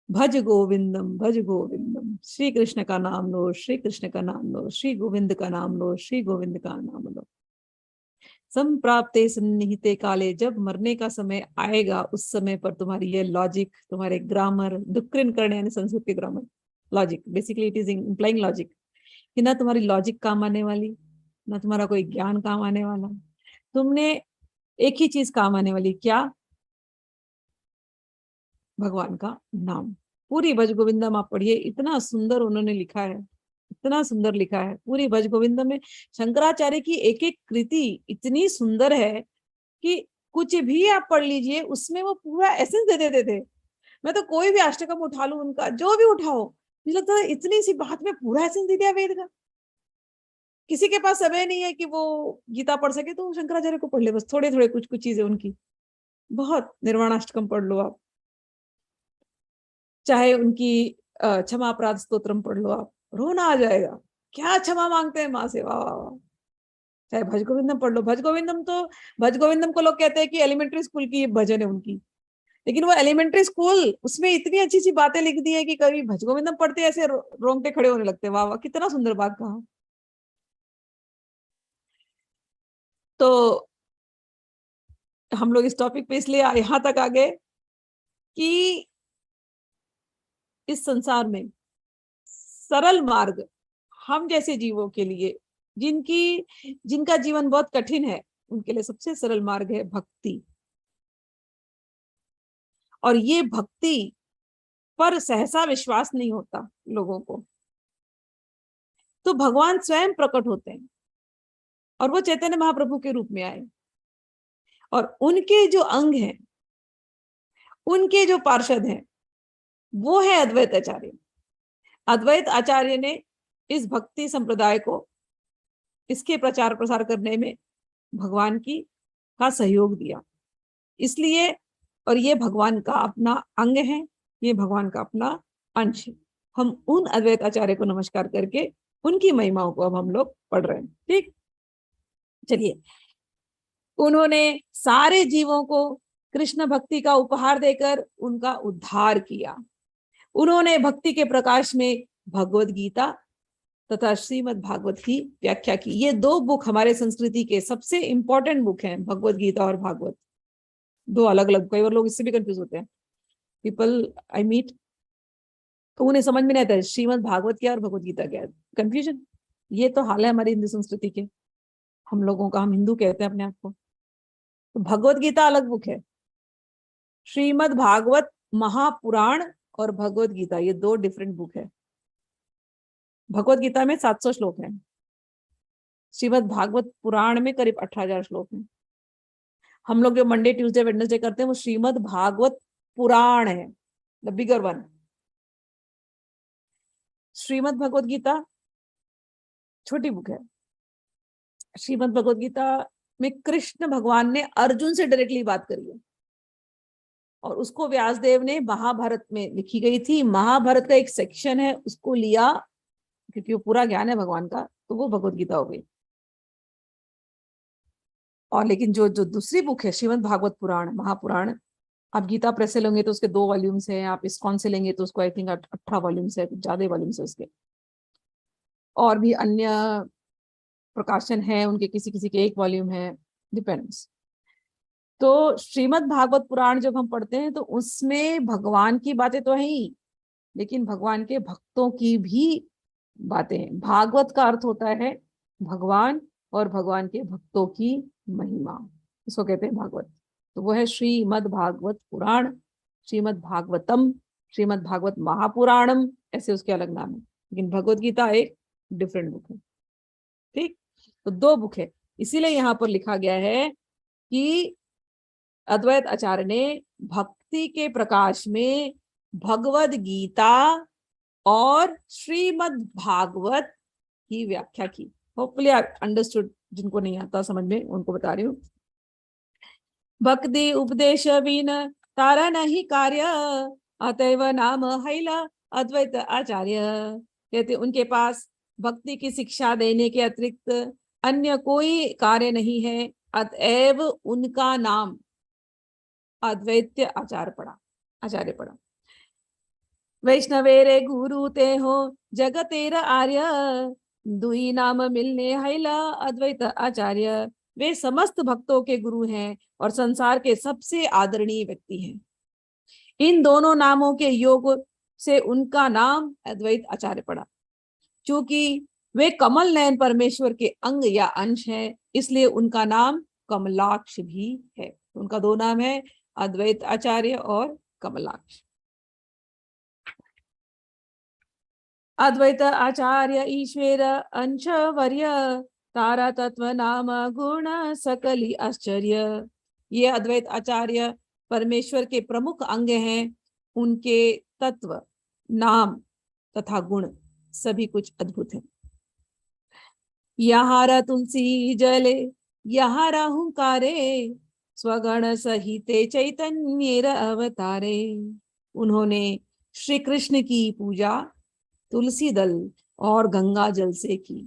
Speaker 1: भज गोविंदम, भज गोविंदम, श्री कृष्ण का नाम लो, श्री कृष्ण का नाम लो, श्री गोविंद का नाम लो, श्री गोविंद का नाम लो। संप्राप्ते सन्निहिते काले, जब मरने का समय आएगा उस समय पर तुम्हारी ये लॉजिक, तुम्हारे ग्रामर, डुक्रिन करने यानी संस्कृत के grammar, logic basically it is implying logic, कि ना तुम्हारी लॉजिक काम आने वाली, ना तुम्हारा कोई ज्ञान काम आने वाला, तुमने एक ही चीज काम आने वाली, क्या, भगवान का नाम। पूरी भज गोविंदम आप पढ़िए, इतना सुंदर उन्होंने लिखा है, इतना सुंदर लिखा है पूरी भज गोविंदम में। शंकराचार्य की एक एक कृति इतनी सुंदर है कि कुछ भी आप पढ़ लीजिए उसमें वो पूरा एसेंस दे देते थे। मैं तो कोई भी अष्टकम उठा लूं उनका, जो भी उठाओ, मुझे लगता है इतनी सी बात में पूरा एसेंस दे दिया वेद का। किसी के पास समय नहीं है कि वो गीता पढ़ सके तो शंकराचार्य को पढ़ ले, बस थोड़े थोड़े कुछ कुछ चीजें उनकी, बहुत निर्वाणाष्टकम पढ़ लो आप, चाहे उनकी क्षमा अपराध स्तोत्रम पढ़ लो आप, रोना आ जाएगा, क्या क्षमा मांगते हैं माँ से, वाह वाह वाह। चाहे भज गोविंदम पढ़ लो, भज गोविंदम तो, भज गोविंदम को लोग कहते हैं कि एलिमेंट्री स्कूल की भजन है उनकी, लेकिन वो एलिमेंट्री स्कूल उसमें इतनी अच्छी अच्छी बातें लिख दी है कि कभी भज गोविंदम पढ़ते ऐसे रोंगटे खड़े होने लगते, वाह वाह कितना सुंदर बात कहा। तो हम लोग इस टॉपिक पे इसलिए यहां तक आ गए कि इस संसार में सरल मार्ग हम जैसे जीवों के लिए, जिनका जीवन बहुत कठिन है, उनके लिए सबसे सरल मार्ग है भक्ति। और ये भक्ति पर सहसा विश्वास नहीं होता लोगों को, तो भगवान स्वयं प्रकट होते हैं और वो चैतन्य महाप्रभु के रूप में आए, और उनके जो अंग हैं, उनके जो पार्षद हैं, वो है अद्वैत आचार्य। अद्वैत आचार्य ने इस भक्ति संप्रदाय को, इसके प्रचार प्रसार करने में भगवान की का सहयोग दिया, इसलिए, और ये भगवान का अपना अंग है, ये भगवान का अपना अंश है। हम उन अद्वैत आचार्य को नमस्कार करके उनकी महिमाओं को अब हम लोग पढ़ रहे हैं। ठीक, चलिए। उन्होंने सारे जीवों को कृष्ण भक्ति का उपहार देकर उनका उद्धार किया। उन्होंने भक्ति के प्रकाश में भगवत गीता तथा श्रीमद् भागवत की व्याख्या की। ये दो बुक हमारे संस्कृति के सबसे इंपॉर्टेंट बुक हैं, भगवत गीता और भागवत, दो अलग अलग। कई बार लोग इससे भी कंफ्यूज होते हैं, पीपल आई मीट, तो उन्हें समझ में नहीं आता है श्रीमद् भागवत क्या और भगवत गीता क्या है, कंफ्यूजन। ये तो हाल है हमारी हिंदू संस्कृति के, हम लोगों का, हम हिंदू कहते हैं अपने आप को। तो भगवत गीता अलग बुक है, श्रीमद् भागवत महापुराण और भगवत गीता ये दो डिफरेंट बुक है। भगवत गीता में 700 श्लोक हैं, श्रीमद् भागवत पुराण में करीब 18,000 श्लोक हैं। हम लोग जो मंडे ट्यूसडे वेडनेसडे करते हैं वो श्रीमद् भागवत पुराण है, the bigger one. Shrimad Bhagavad Gita छोटी बुक है। श्रीमद् भगवत गीता में कृष्ण भगवान ने अर्जुन से डायरेक्टली बात करी है, और उसको व्यासदेव ने महाभारत में लिखी गई थी। महाभारत का एक सेक्शन है, उसको लिया क्योंकि वो पूरा ज्ञान है भगवान का, तो वो भगवत गीता हो गई। और लेकिन जो जो दूसरी बुक है श्रीमद् भागवत पुराण, महापुराण, आप गीता प्रेस से लेंगे तो उसके 2 वॉल्यूम्स हैं, आप इस्कॉन से लेंगे तो उसको आई थिंक 18 वॉल्यूम्स है, कुछ ज्यादा वॉल्यूम्स है उसके। और भी अन्य प्रकाशन है उनके, किसी किसी के 1 वॉल्यूम है, डिपेंड्स। तो श्रीमद् भागवत पुराण जब हम पढ़ते हैं तो उसमें भगवान की बातें तो है ही, लेकिन भगवान के भक्तों की भी बातें हैं। भागवत का अर्थ होता है भगवान और भगवान के भक्तों की महिमा, इसको कहते हैं भागवत। तो वो है श्रीमद् भागवत पुराण, श्रीमद् भागवतम, श्रीमद् भागवत महापुराणम, ऐसे उसके अलग नाम है। लेकिन भगवत गीता एक डिफरेंट बुक है। ठीक, तो 2 बुक है, इसीलिए यहाँ पर लिखा गया है कि अद्वैत आचार्य ने भक्ति के प्रकाश में भगवद गीता और श्रीमद् भागवत की व्याख्या की। होपफुली आप अंडरस्टूड, जिनको नहीं आता समझ में उनको बता रही हूँ। भक्ति उपदेश बिन तारा नहीं कार्य, अतएव नाम हैला अद्वैत आचार्य। कहते उनके पास भक्ति की शिक्षा देने के अतिरिक्त अन्य कोई कार्य नहीं है, अतएव उनका नाम अद्वैत आचार्य पड़ा। वैष्णवेरे गुरु ते हो जगतेर आर्य, दुई नाम मिलने हैला अद्वैत आचार्य। वे समस्त भक्तों के गुरु हैं और संसार के सबसे आदरणीय व्यक्ति हैं। इन दोनों नामों के योग से उनका नाम अद्वैत आचार्य पड़ा। क्योंकि वे कमल नयन परमेश्वर के अंग या अंश हैं, इसलिए उनका नाम कमलाक्ष भी है। उनका 2 नाम है, अद्वैत आचार्य और कमलाक्ष। अद्वैत आचार्य ईश्वर अंश वर्य, तारा तत्व नाम गुण सकली आश्चर्य। ये अद्वैत आचार्य परमेश्वर के प्रमुख अंग हैं, उनके तत्व, नाम तथा गुण सभी कुछ अद्भुत है। यहाँ तुलसी जले यहाँ हुंकारे, स्वगण सहिते चैतन्य अवतारे। उन्होंने श्री कृष्ण की पूजा तुलसी दल और गंगा जल से की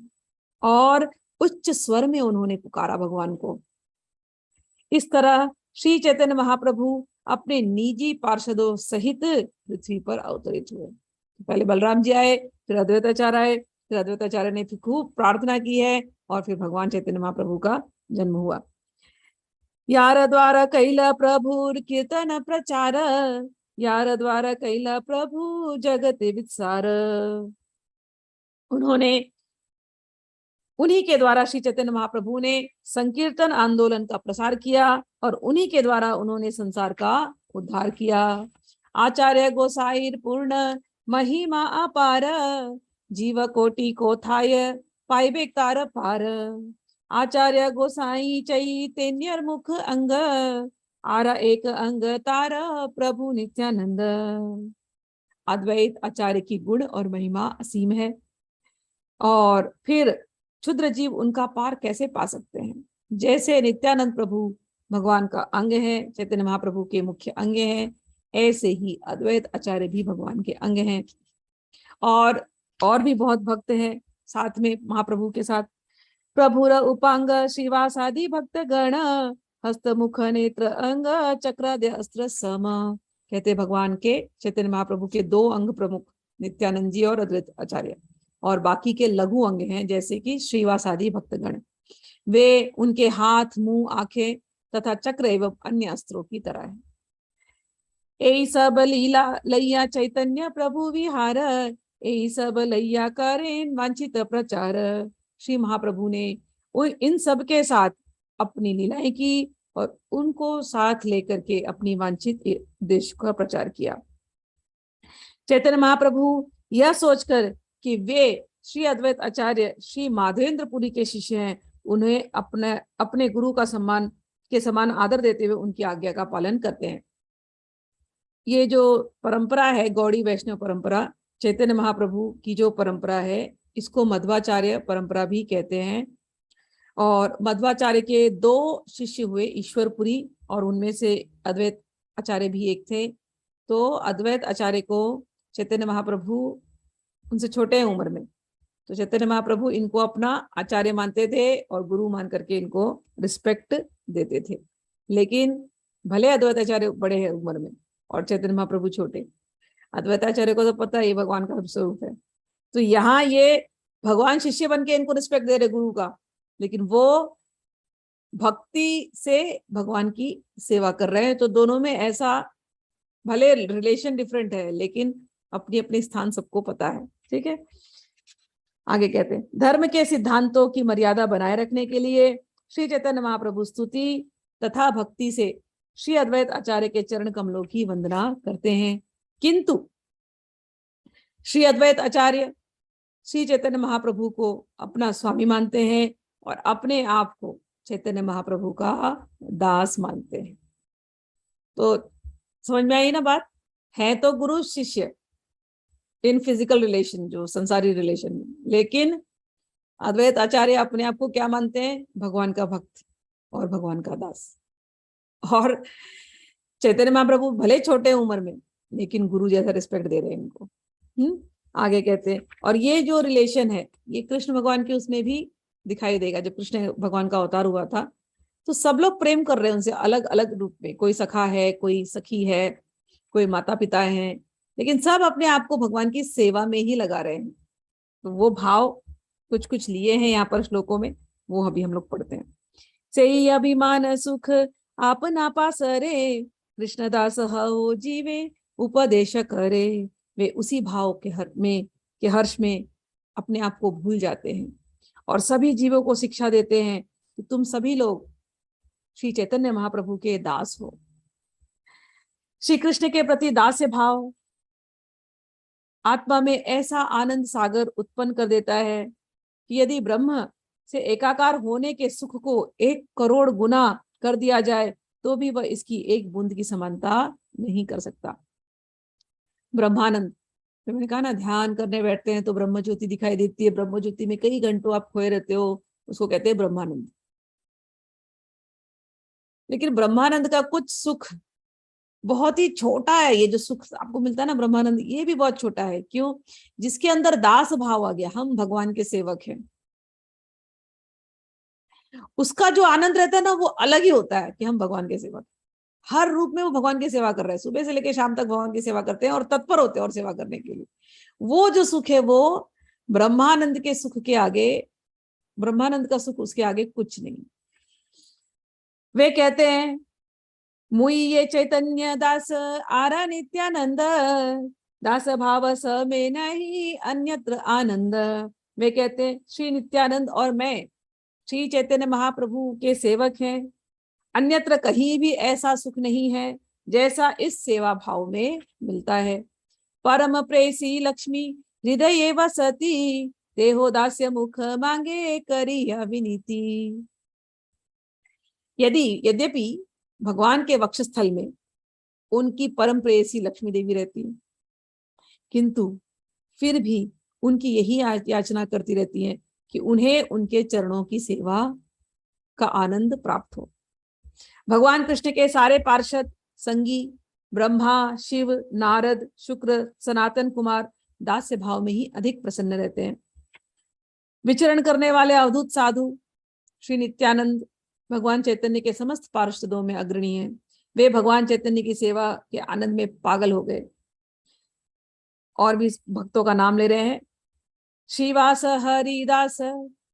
Speaker 1: और उच्च स्वर में उन्होंने पुकारा भगवान को। इस तरह श्री चैतन्य महाप्रभु अपने निजी पार्षदों सहित पृथ्वी पर अवतरित हुए। पहले बलराम जी आए, फिर अद्वैत आचार्य आए, फिर अद्वैत आचार्य ने फिर खूब प्रार्थना की है और फिर भगवान चैतन्य महाप्रभु का जन्म हुआ। यार द्वारा कैला प्रभु कीर्तन प्रचार, यार द्वारा कैला प्रभु जगत विचार। उन्हीं के द्वारा श्री चैतन्य महाप्रभु ने संकीर्तन आंदोलन का प्रसार किया और उन्हीं के द्वारा उन्होंने संसार का उद्धार किया। आचार्य गोसाईर पूर्ण महिमा अपार, जीव कोटि को थाय पाइबे तार पार। आचार्य गोसाई चैतन्य मुख अंग, आरा एक अंग तारा प्रभु नित्यानंद। अद्वैत आचार्य की गुण और महिमा असीम है, और फिर क्षुद्र जीव उनका पार कैसे पा सकते हैं। जैसे नित्यानंद प्रभु भगवान का अंग है, चैतन्य महाप्रभु के मुख्य अंग हैं, ऐसे ही अद्वैत आचार्य भी भगवान के अंग हैं। और भी बहुत भक्त हैं साथ में महाप्रभु के साथ। प्रभुर उपांग श्रीवासादि भक्त गण, हस्त मुख नेत्र अंग चक्राद्य अस्त्र सम। कहते भगवान के चैतन्य महाप्रभु के 2 अंग प्रमुख, नित्यानंद जी और अद्वैत आचार्य, और बाकी के लघु अंग हैं जैसे कि श्रीवासादि भक्तगण। वे उनके हाथ, मुंह, आंखें तथा चक्र एवं अन्य अस्त्रों की तरह है। यही सब लीला लैया चैतन्य प्रभु विहार, यही सब लैया करें वांछित प्रचार। श्री महाप्रभु ने इन सब के साथ अपनी लीलाएं की और उनको साथ लेकर के अपनी वांछित उद्देश्य का प्रचार किया। चैतन्य महाप्रभु यह सोचकर कि वे श्री अद्वैत आचार्य श्री माधवेंद्रपुरी के शिष्य हैं, उन्हें अपने गुरु का समान आदर देते हुए उनकी आज्ञा का पालन करते हैं। ये जो परंपरा है गौड़ी वैष्णव परंपरा, चैतन्य महाप्रभु की जो परंपरा है, इसको मध्वाचार्य परंपरा भी कहते हैं। और मध्वाचार्य के 2 शिष्य हुए, ईश्वरपुरी, और उनमें से अद्वैत आचार्य भी एक थे। तो अद्वैत आचार्य को चैतन्य महाप्रभु उनसे छोटे हैं उम्र में, तो चैतन्य महाप्रभु इनको अपना आचार्य मानते थे और गुरु मान करके इनको रिस्पेक्ट देते थे। लेकिन भले अद्वैताचार्य बड़े हैं उम्र में और चैतन्य महाप्रभु छोटे, अद्वैताचार्य को तो पता है ये भगवान का स्वरूप है, तो यहाँ ये भगवान शिष्य बन के इनको रिस्पेक्ट दे रहे गुरु का, लेकिन वो भक्ति से भगवान की सेवा कर रहे हैं। तो दोनों में ऐसा भले रिलेशन डिफरेंट है लेकिन अपनी अपनी स्थान सबको पता है। ठीक है, आगे कहते हैं, धर्म के सिद्धांतों की मर्यादा बनाए रखने के लिए श्री चैतन्य महाप्रभु स्तुति तथा भक्ति से श्री अद्वैत आचार्य के चरण कमलों की वंदना करते हैं। किंतु श्री अद्वैत आचार्य श्री चैतन्य महाप्रभु को अपना स्वामी मानते हैं और अपने आप को चैतन्य महाप्रभु का दास मानते हैं। तो समझ में आई ना बात? है तो गुरु शिष्य इन फिजिकल रिलेशन, जो संसारी रिलेशन में, लेकिन अद्वैत आचार्य अपने आप को क्या मानते हैं? भगवान का भक्त और भगवान का दास। और चैतन्य महाप्रभु भले छोटे उम्र में लेकिन गुरु जैसा रिस्पेक्ट दे रहे हैं इनको। आगे कहते हैं, और ये जो रिलेशन है ये कृष्ण भगवान के उसमें भी दिखाई देगा। जब कृष्ण भगवान का अवतार हुआ था तो सब लोग प्रेम कर रहे हैं उनसे अलग अलग रूप में, कोई सखा है, कोई सखी है, कोई माता पिता है, लेकिन सब अपने आप को भगवान की सेवा में ही लगा रहे हैं। तो वो भाव कुछ कुछ लिए हैं यहाँ पर श्लोकों में, वो अभी हम लोग पढ़ते हैं। से अभिमान सुख आप ना पासरे, कृष्णदास हो जीवे उपदेश करे। वे उसी भाव के हर्ष में अपने आप को भूल जाते हैं और सभी जीवों को शिक्षा देते हैं कि तुम सभी लोग श्री चैतन्य महाप्रभु के दास हो। श्री कृष्ण के प्रति दास्य भाव आत्मा में ऐसा आनंद सागर उत्पन्न कर देता है कि यदि ब्रह्म से एकाकार होने के सुख को 1 करोड़ गुना कर दिया जाए तो भी वह इसकी एक बूंद की समानता नहीं कर सकता। ब्रह्मानंद, तो मैंने कहा ना, ध्यान करने बैठते हैं तो ब्रह्म ज्योति दिखाई देती है, ब्रह्म ज्योति में कई घंटों आप खोए रहते हो, उसको कहते हैं ब्रह्मानंद। लेकिन ब्रह्मानंद का कुछ सुख बहुत ही छोटा है। ये जो सुख आपको मिलता है ना ब्रह्मानंद, ये भी बहुत छोटा है। क्यों? जिसके अंदर दास भाव आ गया, हम भगवान के सेवक हैं, उसका जो आनंद रहता है ना वो अलग ही होता है कि हम भगवान के सेवक। हर रूप में वो भगवान की सेवा कर रहे हैं, सुबह से लेकर शाम तक भगवान की सेवा करते हैं और तत्पर होते हैं और सेवा करने के लिए। वो जो सुख है वो ब्रह्मानंद के सुख के आगे, ब्रह्मानंद का सुख उसके आगे कुछ नहीं। वे कहते हैं, मुई ये चैतन्य दास आरा नित्यानंद, दास भाव स में नहीं अन्यत्र आनंद। वे कहते हैं, श्री नित्यानंद और मैं श्री चैतन्य महाप्रभु के सेवक हैं, अन्यत्र कहीं भी ऐसा सुख नहीं है जैसा इस सेवा भाव में मिलता है। परम प्रेसी लक्ष्मी हृदय वसती, देहो दास्य मुख मांगे करिया विनीति। यद्यपि भगवान के वक्षस्थल में उनकी परम प्रेयसी लक्ष्मी देवी रहती है, किंतु फिर भी उनकी यही याचना करती रहती है कि उन्हें उनके चरणों की सेवा का आनंद प्राप्त हो। भगवान कृष्ण के सारे पार्षद संगी ब्रह्मा, शिव, नारद, शुक्र, सनातन कुमार दास्य भाव में ही अधिक प्रसन्न रहते हैं। विचरण करने वाले अवधूत साधु श्री नित्यानंद भगवान चैतन्य के समस्त पार्षदों में अग्रणी हैं। वे भगवान चैतन्य की सेवा के आनंद में पागल हो गए। और भी भक्तों का नाम ले रहे हैं, श्रीवास हरिदास,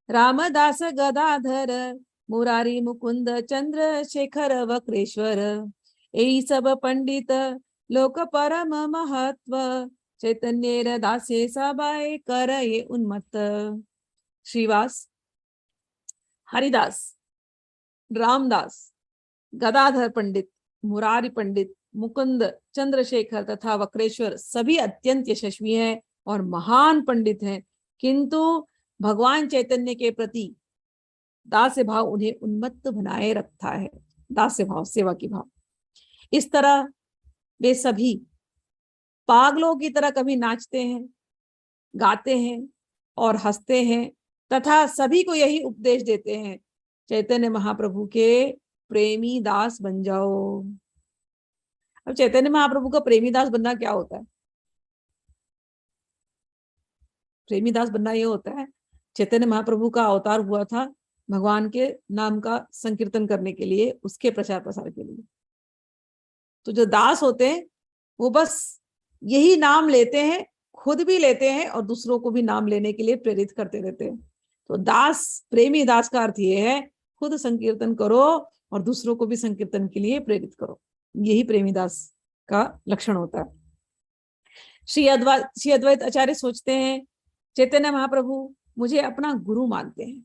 Speaker 1: रामदास गदाधर, मुरारी मुकुंद चंद्र शेखर वक्रेश्वर। यही सब पंडित लोक परम महत्व, चैतन्य दासे सबाए कर ये उन्मत्त। श्रीवास, हरिदास, रामदास, गदाधर पंडित, मुरारी पंडित, मुकुंद, चंद्रशेखर तथा वक्रेश्वर सभी अत्यंत यशस्वी हैं और महान पंडित हैं, किंतु भगवान चैतन्य के प्रति दास्य भाव उन्हें उन्मत्त बनाए रखता है। दास्य भाव, सेवा की भाव। इस तरह वे सभी पागलों की तरह कभी नाचते हैं, गाते हैं और हंसते हैं तथा सभी को यही उपदेश देते हैं, चैतन्य महाप्रभु के प्रेमी दास बन जाओ। अब चैतन्य महाप्रभु का प्रेमी दास बनना क्या होता है? प्रेमी दास बनना ये होता है, चैतन्य महाप्रभु का अवतार हुआ था भगवान के नाम का संकीर्तन करने के लिए, उसके प्रचार प्रसार के लिए। तो जो दास होते हैं वो बस यही नाम लेते हैं, खुद भी लेते हैं और दूसरों को भी नाम लेने के लिए प्रेरित करते रहते हैं। तो दास, प्रेमी दास का अर्थ ये है, खुद संकीर्तन करो और दूसरों को भी संकीर्तन के लिए प्रेरित करो। यही प्रेमी दास का लक्षण होता है। श्री अद्वैत आचार्य सोचते हैं, चैतन्य महाप्रभु मुझे अपना गुरु मानते हैं,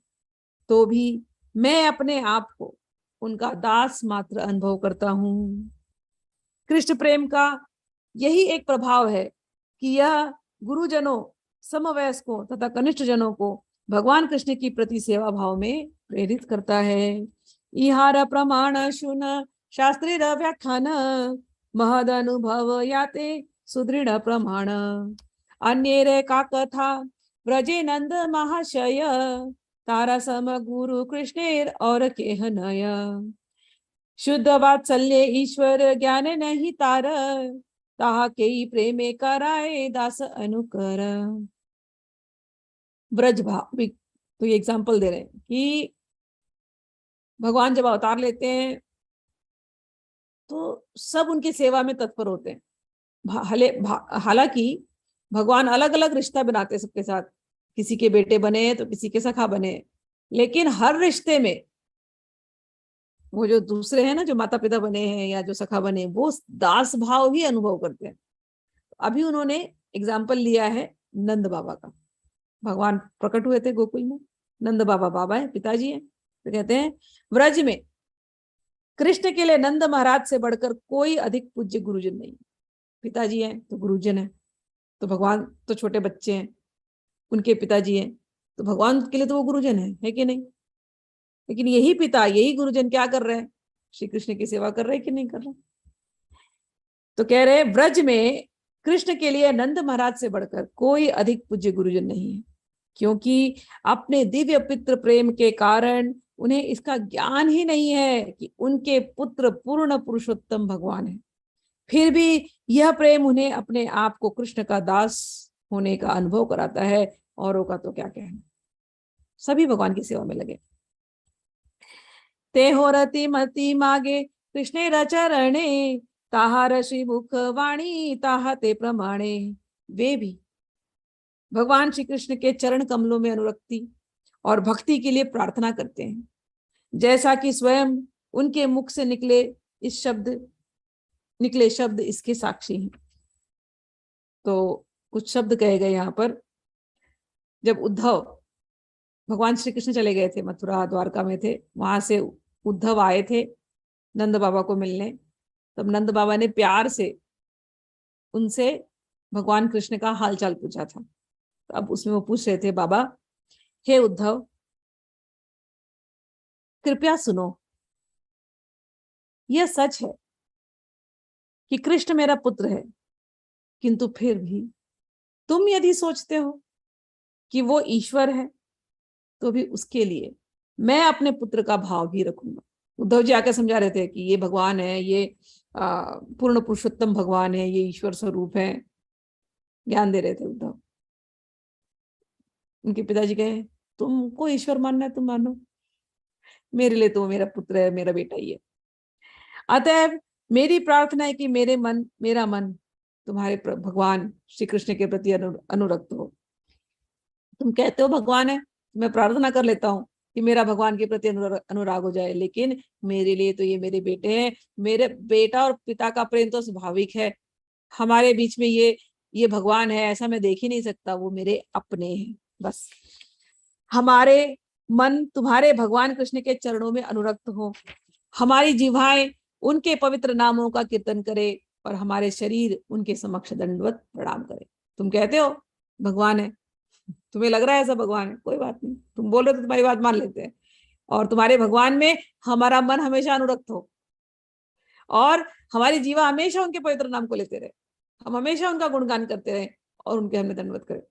Speaker 1: तो भी मैं अपने आप को उनका दास मात्र अनुभव करता हूं। कृष्ण प्रेम का यही एक प्रभाव है कि यह गुरुजनों, समवयस्कों तथा कनिष्ठ जनों को भगवान कृष्ण की प्रति सेवा भाव में प्रेरित करता है। इहार प्रमाण शुन शास्त्रीर व्याख्यान महद अनुभव याते सुदृढ़ प्रमाण। अन्येरे का कथा ब्रजे नंद महाशय तारा सम गुरु कृष्णेर और केहनय। शुद्ध वात्सल्य ईश्वर ज्ञान नहीं तार ताहा के प्रेमे कराए दास अनुकर। ब्रज भाव, तो ये एग्जाम्पल दे रहे हैं कि भगवान जब अवतार लेते हैं तो सब उनकी सेवा में तत्पर होते हैं। हालांकि भगवान अलग अलग रिश्ता बनाते हैं सबके साथ, किसी के बेटे बने तो किसी के सखा बने, लेकिन हर रिश्ते में वो जो दूसरे हैं ना, जो माता पिता बने हैं या जो सखा बने, वो दास भाव ही अनुभव करते हैं। अभी उन्होंने एग्जाम्पल लिया है नंद बाबा का। भगवान प्रकट हुए थे गोकुल में, नंद बाबा बाबा है, पिताजी है। तो कहते हैं व्रज में कृष्ण के लिए नंद महाराज से बढ़कर कोई अधिक पूज्य गुरुजन नहीं। पिताजी हैं तो गुरुजन है, तो भगवान तो छोटे बच्चे हैं, उनके पिताजी हैं, तो भगवान के लिए तो वो गुरुजन है कि नहीं। लेकिन यही पिता, यही गुरुजन क्या कर रहे हैं, श्री कृष्ण की सेवा कर रहे हैं कि नहीं कर रहे। तो कह रहे हैं व्रज में कृष्ण के लिए नंद महाराज से बढ़कर कोई अधिक पूज्य गुरुजन नहीं है, क्योंकि अपने दिव्य पितृ प्रेम के कारण उन्हें इसका ज्ञान ही नहीं है कि उनके पुत्र पूर्ण पुरुषोत्तम भगवान है। फिर भी यह प्रेम उन्हें अपने आप को कृष्ण का दास होने का अनुभव कराता है। औरों का तो क्या कहना, सभी भगवान की सेवा में लगे। ते हो रति मति मागे कृष्णे रचरणे ताहा ऋषि मुख वाणी ताहा ते प्रमाणे। वे भी भगवान श्री कृष्ण के चरण कमलों में अनुरक्ति और भक्ति के लिए प्रार्थना करते हैं, जैसा कि स्वयं उनके मुख से निकले शब्द इसके साक्षी हैं। तो कुछ शब्द कहे गए यहाँ पर। जब उद्धव, भगवान श्री कृष्ण चले गए थे मथुरा, द्वारका में थे, वहां से उद्धव आए थे नंद बाबा को मिलने। तब नंद बाबा ने प्यार से उनसे भगवान कृष्ण का हालचाल पूछा था। तो अब उसमें वो पूछ रहे थे, बाबा हे उद्धव, कृपया सुनो, यह सच है कि कृष्ण मेरा पुत्र है, किंतु फिर भी तुम यदि सोचते हो कि वो ईश्वर है तो भी उसके लिए मैं अपने पुत्र का भाव भी रखूंगा। उद्धव जी आकर समझा रहे थे कि ये भगवान है, ये पूर्ण पुरुषोत्तम भगवान है, ये ईश्वर स्वरूप है, ज्ञान दे रहे थे उद्धव। उनके पिताजी कहे तुमको ईश्वर मानना है तुम मानो, मेरे लिए तो मेरा पुत्र है, मेरा बेटा ही है। अतएव मेरी प्रार्थना है कि मेरा मन तुम्हारे भगवान श्री कृष्ण के प्रति अनुरक्त हो। तुम कहते हो भगवान है, मैं प्रार्थना कर लेता हूँ कि मेरा भगवान के प्रति अनुराग हो जाए, लेकिन मेरे लिए तो ये मेरे बेटे हैं। मेरे बेटा और पिता का प्रेम तो स्वाभाविक है, हमारे बीच में ये भगवान है ऐसा मैं देख ही नहीं सकता, वो मेरे अपने हैं। बस हमारे मन तुम्हारे भगवान कृष्ण के चरणों में अनुरक्त हो, हमारी जिह्वाएं उनके पवित्र नामों का कीर्तन करे और हमारे शरीर उनके समक्ष दंडवत प्रणाम करे। तुम कहते हो भगवान है, तुम्हें लग रहा है ऐसा भगवान है, कोई बात नहीं, तुम बोल रहे हो तो तुम्हारी बात मान लेते हैं। और तुम्हारे भगवान में हमारा मन हमेशा अनुरक्त हो और हमारी जीवा हमेशा उनके पवित्र नाम को लेते रहे, हम हमेशा उनका गुणगान करते रहे और उनके हमने दंडवत करें।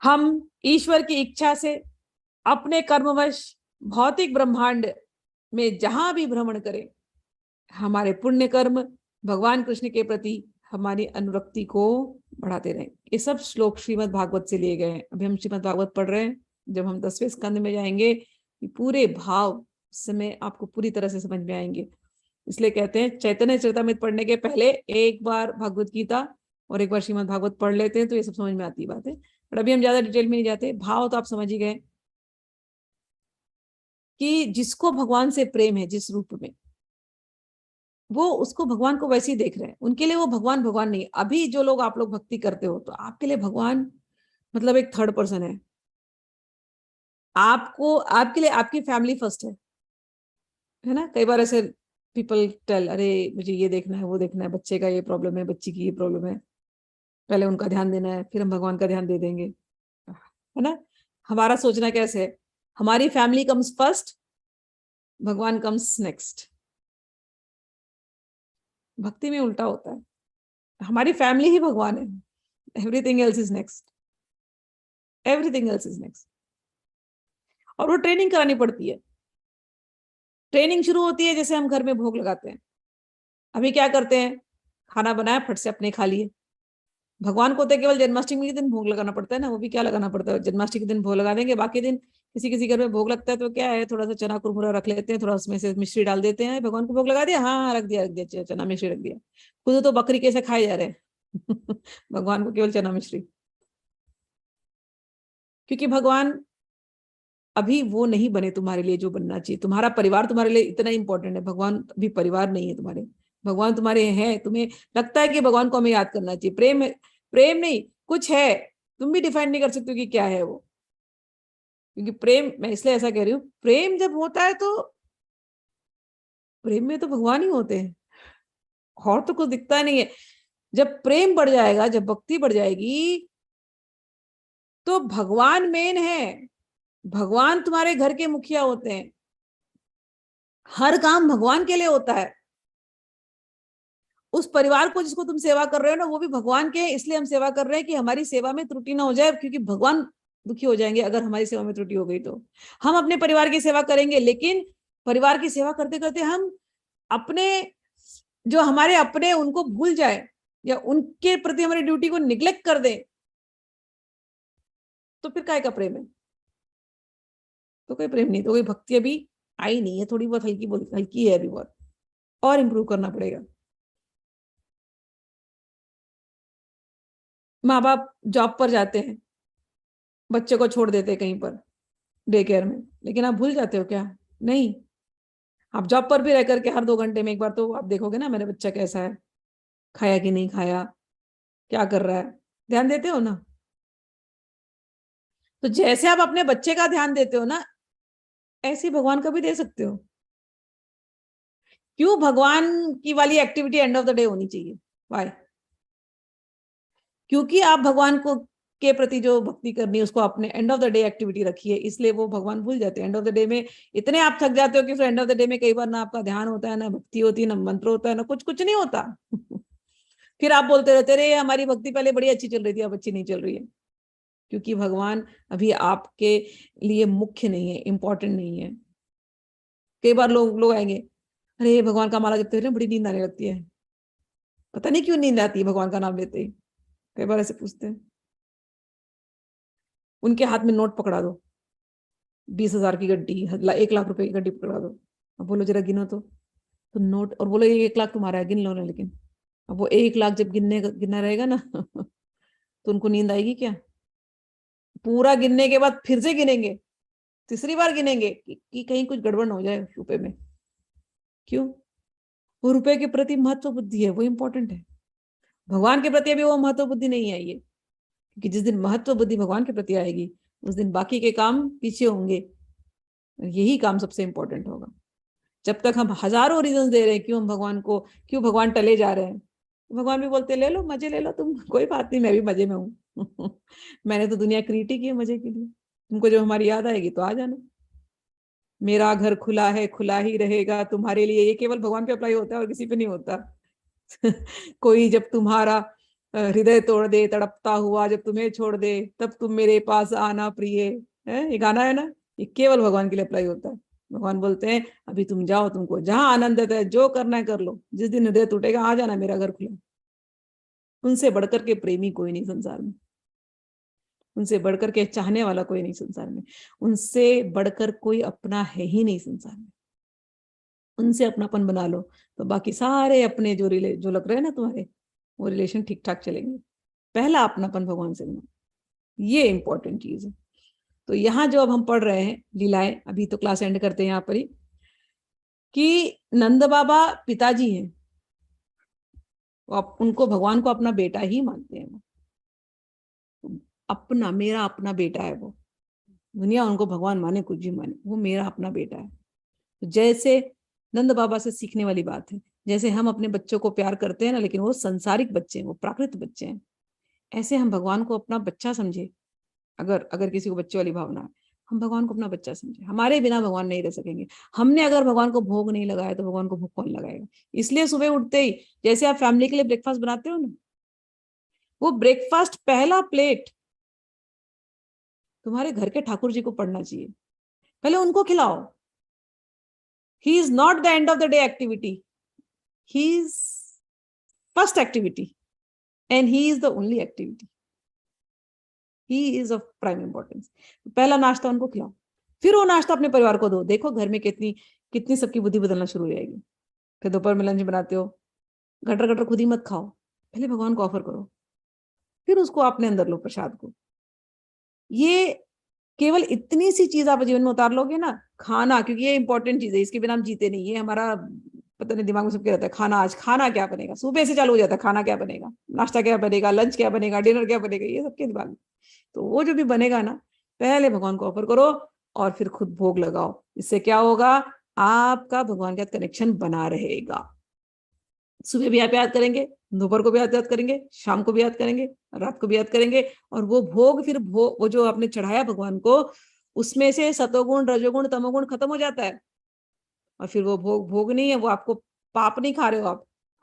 Speaker 1: हम ईश्वर की इच्छा से अपने कर्मवश भौतिक ब्रह्मांड में जहां भी भ्रमण करें, हमारे पुण्य कर्म भगवान कृष्ण के प्रति हमारी अनुरक्ति को बढ़ाते रहें। ये सब श्लोक श्रीमद् भागवत से लिए गए हैं। अभी हम श्रीमद् भागवत पढ़ रहे हैं। जब हम 10वें स्कंद में जाएंगे पूरे भाव समय आपको पूरी तरह से समझ में आएंगे। इसलिए कहते हैं चैतन्य चरितामृत पढ़ने के पहले एक बार भगवत गीता और एक बार श्रीमद् भागवत पढ़ लेते हैं तो ये सब समझ में आती बात है। पर अभी हम ज्यादा डिटेल में नहीं जाते। भाव तो आप समझ ही गए कि जिसको भगवान से प्रेम है जिस रूप में, वो उसको भगवान को वैसे ही देख रहे हैं। उनके लिए वो भगवान भगवान नहीं। अभी जो लोग आप लोग भक्ति करते हो तो आपके लिए भगवान मतलब एक थर्ड पर्सन है। आपको आपके लिए आपकी फैमिली फर्स्ट है ना। कई बार ऐसे पीपल टेल, अरे मुझे ये देखना है वो देखना है, बच्चे का ये प्रॉब्लम है, बच्ची की ये प्रॉब्लम है, पहले उनका ध्यान देना है फिर हम भगवान का ध्यान दे देंगे, है ना। हमारा सोचना कैसे है, हमारी फैमिली कम्स फर्स्ट, भगवान कम्स नेक्स्ट। भक्ति में उल्टा होता है, हमारी फैमिली ही भगवान है, everything else is next, everything else is next. और वो ट्रेनिंग करानी पड़ती है। ट्रेनिंग शुरू होती है जैसे हम घर में भोग लगाते हैं। अभी क्या करते हैं, खाना बनाया फट से अपने खा लिए। भगवान को तो केवल जन्माष्टमी के दिन भोग लगाना पड़ता है ना, वो भी क्या लगाना पड़ता है, जन्माष्टमी के दिन भोग लगा देंगे। बाकी दिन किसी किसी घर में भोग लगता है तो क्या है, थोड़ा सा चना कुरमुरा रख लेते हैं, थोड़ा उसमें से मिश्री डाल देते हैं, भगवान को भोग लगा दिया, हाँ रख दिया चना मिश्री रख दिया। खुद तो बकरी कैसे खाए जा रहे हैं भगवान को केवल चना मिश्री। क्योंकि भगवान अभी वो नहीं बने तुम्हारे लिए जो बनना चाहिए। तुम्हारा परिवार तुम्हारे लिए इतना इंपॉर्टेंट है, भगवान अभी परिवार नहीं है तुम्हारे। भगवान तुम्हारे हैं, तुम्हें लगता है कि भगवान को हमें याद करना चाहिए, प्रेम प्रेम नहीं कुछ है, तुम भी डिफाइन नहीं कर सकते हो कि क्या है वो। क्योंकि प्रेम, मैं इसलिए ऐसा कह रही हूँ, प्रेम जब होता है तो प्रेम में तो भगवान ही होते हैं, और तो कुछ दिखता नहीं है। जब प्रेम बढ़ जाएगा, जब भक्ति बढ़ जाएगी तो भगवान मेन है। भगवान तुम्हारे घर के मुखिया होते हैं, हर काम भगवान के लिए होता है। उस परिवार को जिसको तुम सेवा कर रहे हो ना, वो भी भगवान के हैं, इसलिए हम सेवा कर रहे हैं कि हमारी सेवा में त्रुटि ना हो जाए। क्योंकि भगवान दुखी हो जाएंगे अगर हमारी सेवा में त्रुटि हो गई तो। हम अपने परिवार की सेवा करेंगे, लेकिन परिवार की सेवा करते करते हम अपने जो हमारे अपने उनको भूल जाए या उनके प्रति हमारी ड्यूटी को निग्लेक्ट कर दें, तो फिर काय का प्रेम है? तो कोई प्रेम नहीं, तो कोई भक्ति अभी आई नहीं है, थोड़ी बहुत हल्की हल्की है अभी, बहुत और इम्प्रूव करना पड़ेगा। माँ बाप जॉब पर जाते हैं, बच्चे को छोड़ देते हैं कहीं पर डे केयर में, लेकिन आप भूल जाते हो क्या? नहीं। आप जॉब पर भी रह करके हर 2 घंटे में एक बार तो आप देखोगे ना, मेरा बच्चा कैसा है, खाया कि नहीं खाया, क्या कर रहा है, ध्यान देते हो ना। तो जैसे आप अपने बच्चे का ध्यान देते हो ना, ऐसे ही भगवान का भी दे सकते हो। क्यों भगवान की वाली activity end of the day होनी चाहिए? वाई? क्योंकि आप भगवान को के प्रति जो भक्ति करनी है उसको अपने end of the day activity रखी है, इसलिए वो भगवान भूल जाते हैं। एंड ऑफ द डे में इतने आप थक जाते हो कि फिर एंड ऑफ द डे में कई बार ना आपका ध्यान होता है, ना भक्ति होती है, ना मंत्र होता है, ना कुछ कुछ नहीं होता फिर आप बोलते रहते, अरे हमारी भक्ति पहले बड़ी अच्छी चल रही थी, अब अच्छी नहीं चल रही है। क्योंकि भगवान अभी आपके लिए मुख्य नहीं है, इंपॉर्टेंट नहीं है। कई बार लोग लोग आएंगे, अरे भगवान का माला जपते हुए बड़ी नींद आने लगती है, पता नहीं क्यों नींद आती है भगवान का नाम लेते ही। कई बार ऐसे पूछते हैं, उनके हाथ में नोट पकड़ा दो, 20,000 की गड्डी, 1 लाख रुपए की गड्डी पकड़ा दो, अब बोलो जरा गिनो तो नोट, और बोलो ये 1 लाख तुम्हारा है, गिन लो ना। लेकिन अब वो 1 लाख जब गिनना रहेगा ना तो उनको नींद आएगी क्या? पूरा गिनने के बाद फिर से गिनेंगे, तीसरी बार गिनेंगे कि कहीं कुछ गड़बड़ न हो जाए रुपए में। क्यों? वो रुपए के प्रति महत्व बुद्धि है, वो इंपॉर्टेंट है। भगवान के प्रति अभी वो महत्व बुद्धि नहीं आई है, क्योंकि जिस दिन महत्व बुद्धि भगवान के प्रति आएगी उस दिन बाकी के काम पीछे होंगे, यही काम सबसे इंपॉर्टेंट होगा। जब तक हम हजारों रीजन दे रहे हैं क्यों हम भगवान को, क्यों भगवान टले जा रहे हैं, भगवान भी बोलते ले लो मजे, ले लो तुम, कोई बात नहीं, मैं भी मजे में हूँ मैंने तो दुनिया क्रिएट ही की है मजे के लिए, तुमको जब हमारी याद आएगी तो आ जाना। मेरा घर खुला है, खुला ही रहेगा तुम्हारे लिए, ये केवल भगवान पे अप्लाई होता है और किसी पे नहीं होता कोई जब तुम्हारा हृदय तोड़ दे तड़पता हुआ, जब तुम्हें छोड़ दे तब तुम मेरे पास आना प्रिय, है ये गाना है ना, ये केवल भगवान के लिए अप्लाई होता है। भगवान बोलते हैं अभी तुम जाओ, तुमको जहां आनंद है जो करना है कर लो, जिस दिन हृदय टूटेगा आ जाना, मेरा घर खुला। उनसे बढ़कर के प्रेमी कोई नहीं संसार में, उनसे बढ़कर के चाहने वाला कोई नहीं संसार में, उनसे बढ़कर कोई अपना है ही नहीं संसार में। उनसे अपनापन बना लो तो बाकी सारे अपने जो लग रहे हैं ना तुम्हारे, वो रिलेशन ठीक ठाक चलेंगे। पहला अपनापन भगवान से बना, ये इंपॉर्टेंट चीज है। तो यहाँ जो अब हम पढ़ रहे हैं लीलाएं, अभी तो क्लास एंड करते हैं यहाँ पर ही, कि नंद बाबा पिताजी हैं, उनको भगवान को अपना बेटा ही मानते हैं। वो अपना, मेरा अपना बेटा है वो, दुनिया उनको भगवान माने कुछ भी माने, वो मेरा अपना बेटा है। तो जैसे नंद बाबा से सीखने वाली बात है, जैसे हम अपने बच्चों को प्यार करते हैं ना, लेकिन वो संसारिक बच्चे हैं, वो प्राकृत बच्चे हैं, ऐसे हम भगवान को अपना बच्चा समझे। अगर किसी को बच्चे वाली भावना है, हम भगवान को अपना बच्चा समझे। हमारे बिना भगवान नहीं रह सकेंगे। हमने अगर भगवान को भोग नहीं लगाया तो भगवान को भोग कौन लगाएगा। इसलिए सुबह उठते ही जैसे आप फैमिली के लिए ब्रेकफास्ट बनाते हो ना, वो ब्रेकफास्ट पहला प्लेट तुम्हारे घर के ठाकुर जी को पड़ना चाहिए, पहले उनको खिलाओ। He is not the end of the day activity, he is first activity and he is the only activity, he is of prime importance. पहला नाश्ता उनको खिलाओ, फिर वो नाश्ता अपने परिवार को दो। देखो घर में कितनी कितनी सबकी बुद्धि बदलना शुरू हो जाएगी। फिर दोपहर में लंच बनाते हो, गटर गटर खुद ही मत खाओ, पहले भगवान को ऑफर करो, फिर उसको अपने अंदर लो प्रसाद को। ये केवल इतनी सी चीज आप जीवन में उतार लोगे ना, खाना, क्योंकि ये इंपॉर्टेंट चीज है, इसके बिना हम जीते नहीं। ये हमारा पता नहीं दिमाग में सबके रहता है, खाना, आज खाना क्या बनेगा, सुबह से चालू हो जाता है, खाना क्या बनेगा, नाश्ता क्या बनेगा, लंच क्या बनेगा, डिनर क्या बनेगा, ये सबके दिमाग में। तो वो जो भी बनेगा ना, पहले भगवान को ऑफर करो और फिर खुद भोग लगाओ। इससे क्या होगा, आपका भगवान के साथ कनेक्शन बना रहेगा। सुबह भी आप याद करेंगे, दोपहर को भी याद करेंगे, शाम को भी याद करेंगे, रात को भी याद करेंगे। और वो भोग, फिर वो जो आपने चढ़ाया भगवान को, उसमें से सतोगुण रजोगुण तमोगुण खत्म हो जाता है। और फिर वो भोग नहीं है, वो आपको पाप नहीं खा रहे हो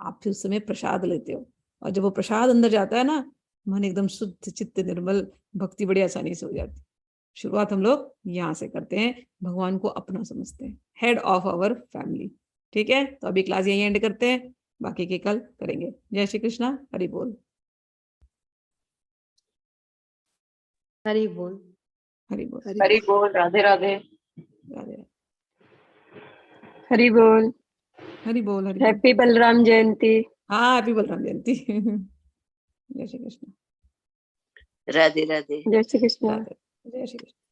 Speaker 1: आप फिर उस समय प्रसाद लेते हो। और जब वो प्रसाद अंदर जाता है ना, मन एकदम शुद्ध चित्त निर्मल, भक्ति बड़ी आसानी से हो जाती है। शुरुआत हम लोग यहाँ से करते हैं, भगवान को अपना समझते हैं, हेड ऑफ आवर फैमिली। ठीक है, तो अभी क्लास यहीं एंड करते हैं, बाकी के कल करेंगे। जय श्री कृष्णा, हरि बोल।
Speaker 2: हरि बोल।
Speaker 1: हरि बोल।
Speaker 3: हरि बोल। राधे राधे।
Speaker 1: राधे।
Speaker 3: हरि बोल।
Speaker 1: हरि बोल। हरि बोल।
Speaker 3: हैप्पी बलराम जयंती।
Speaker 1: हाँ, हैप्पी बलराम जयंती। जय श्री कृष्ण।
Speaker 4: राधे राधे।
Speaker 3: जय श्री कृष्ण।
Speaker 1: जय श्री कृष्ण।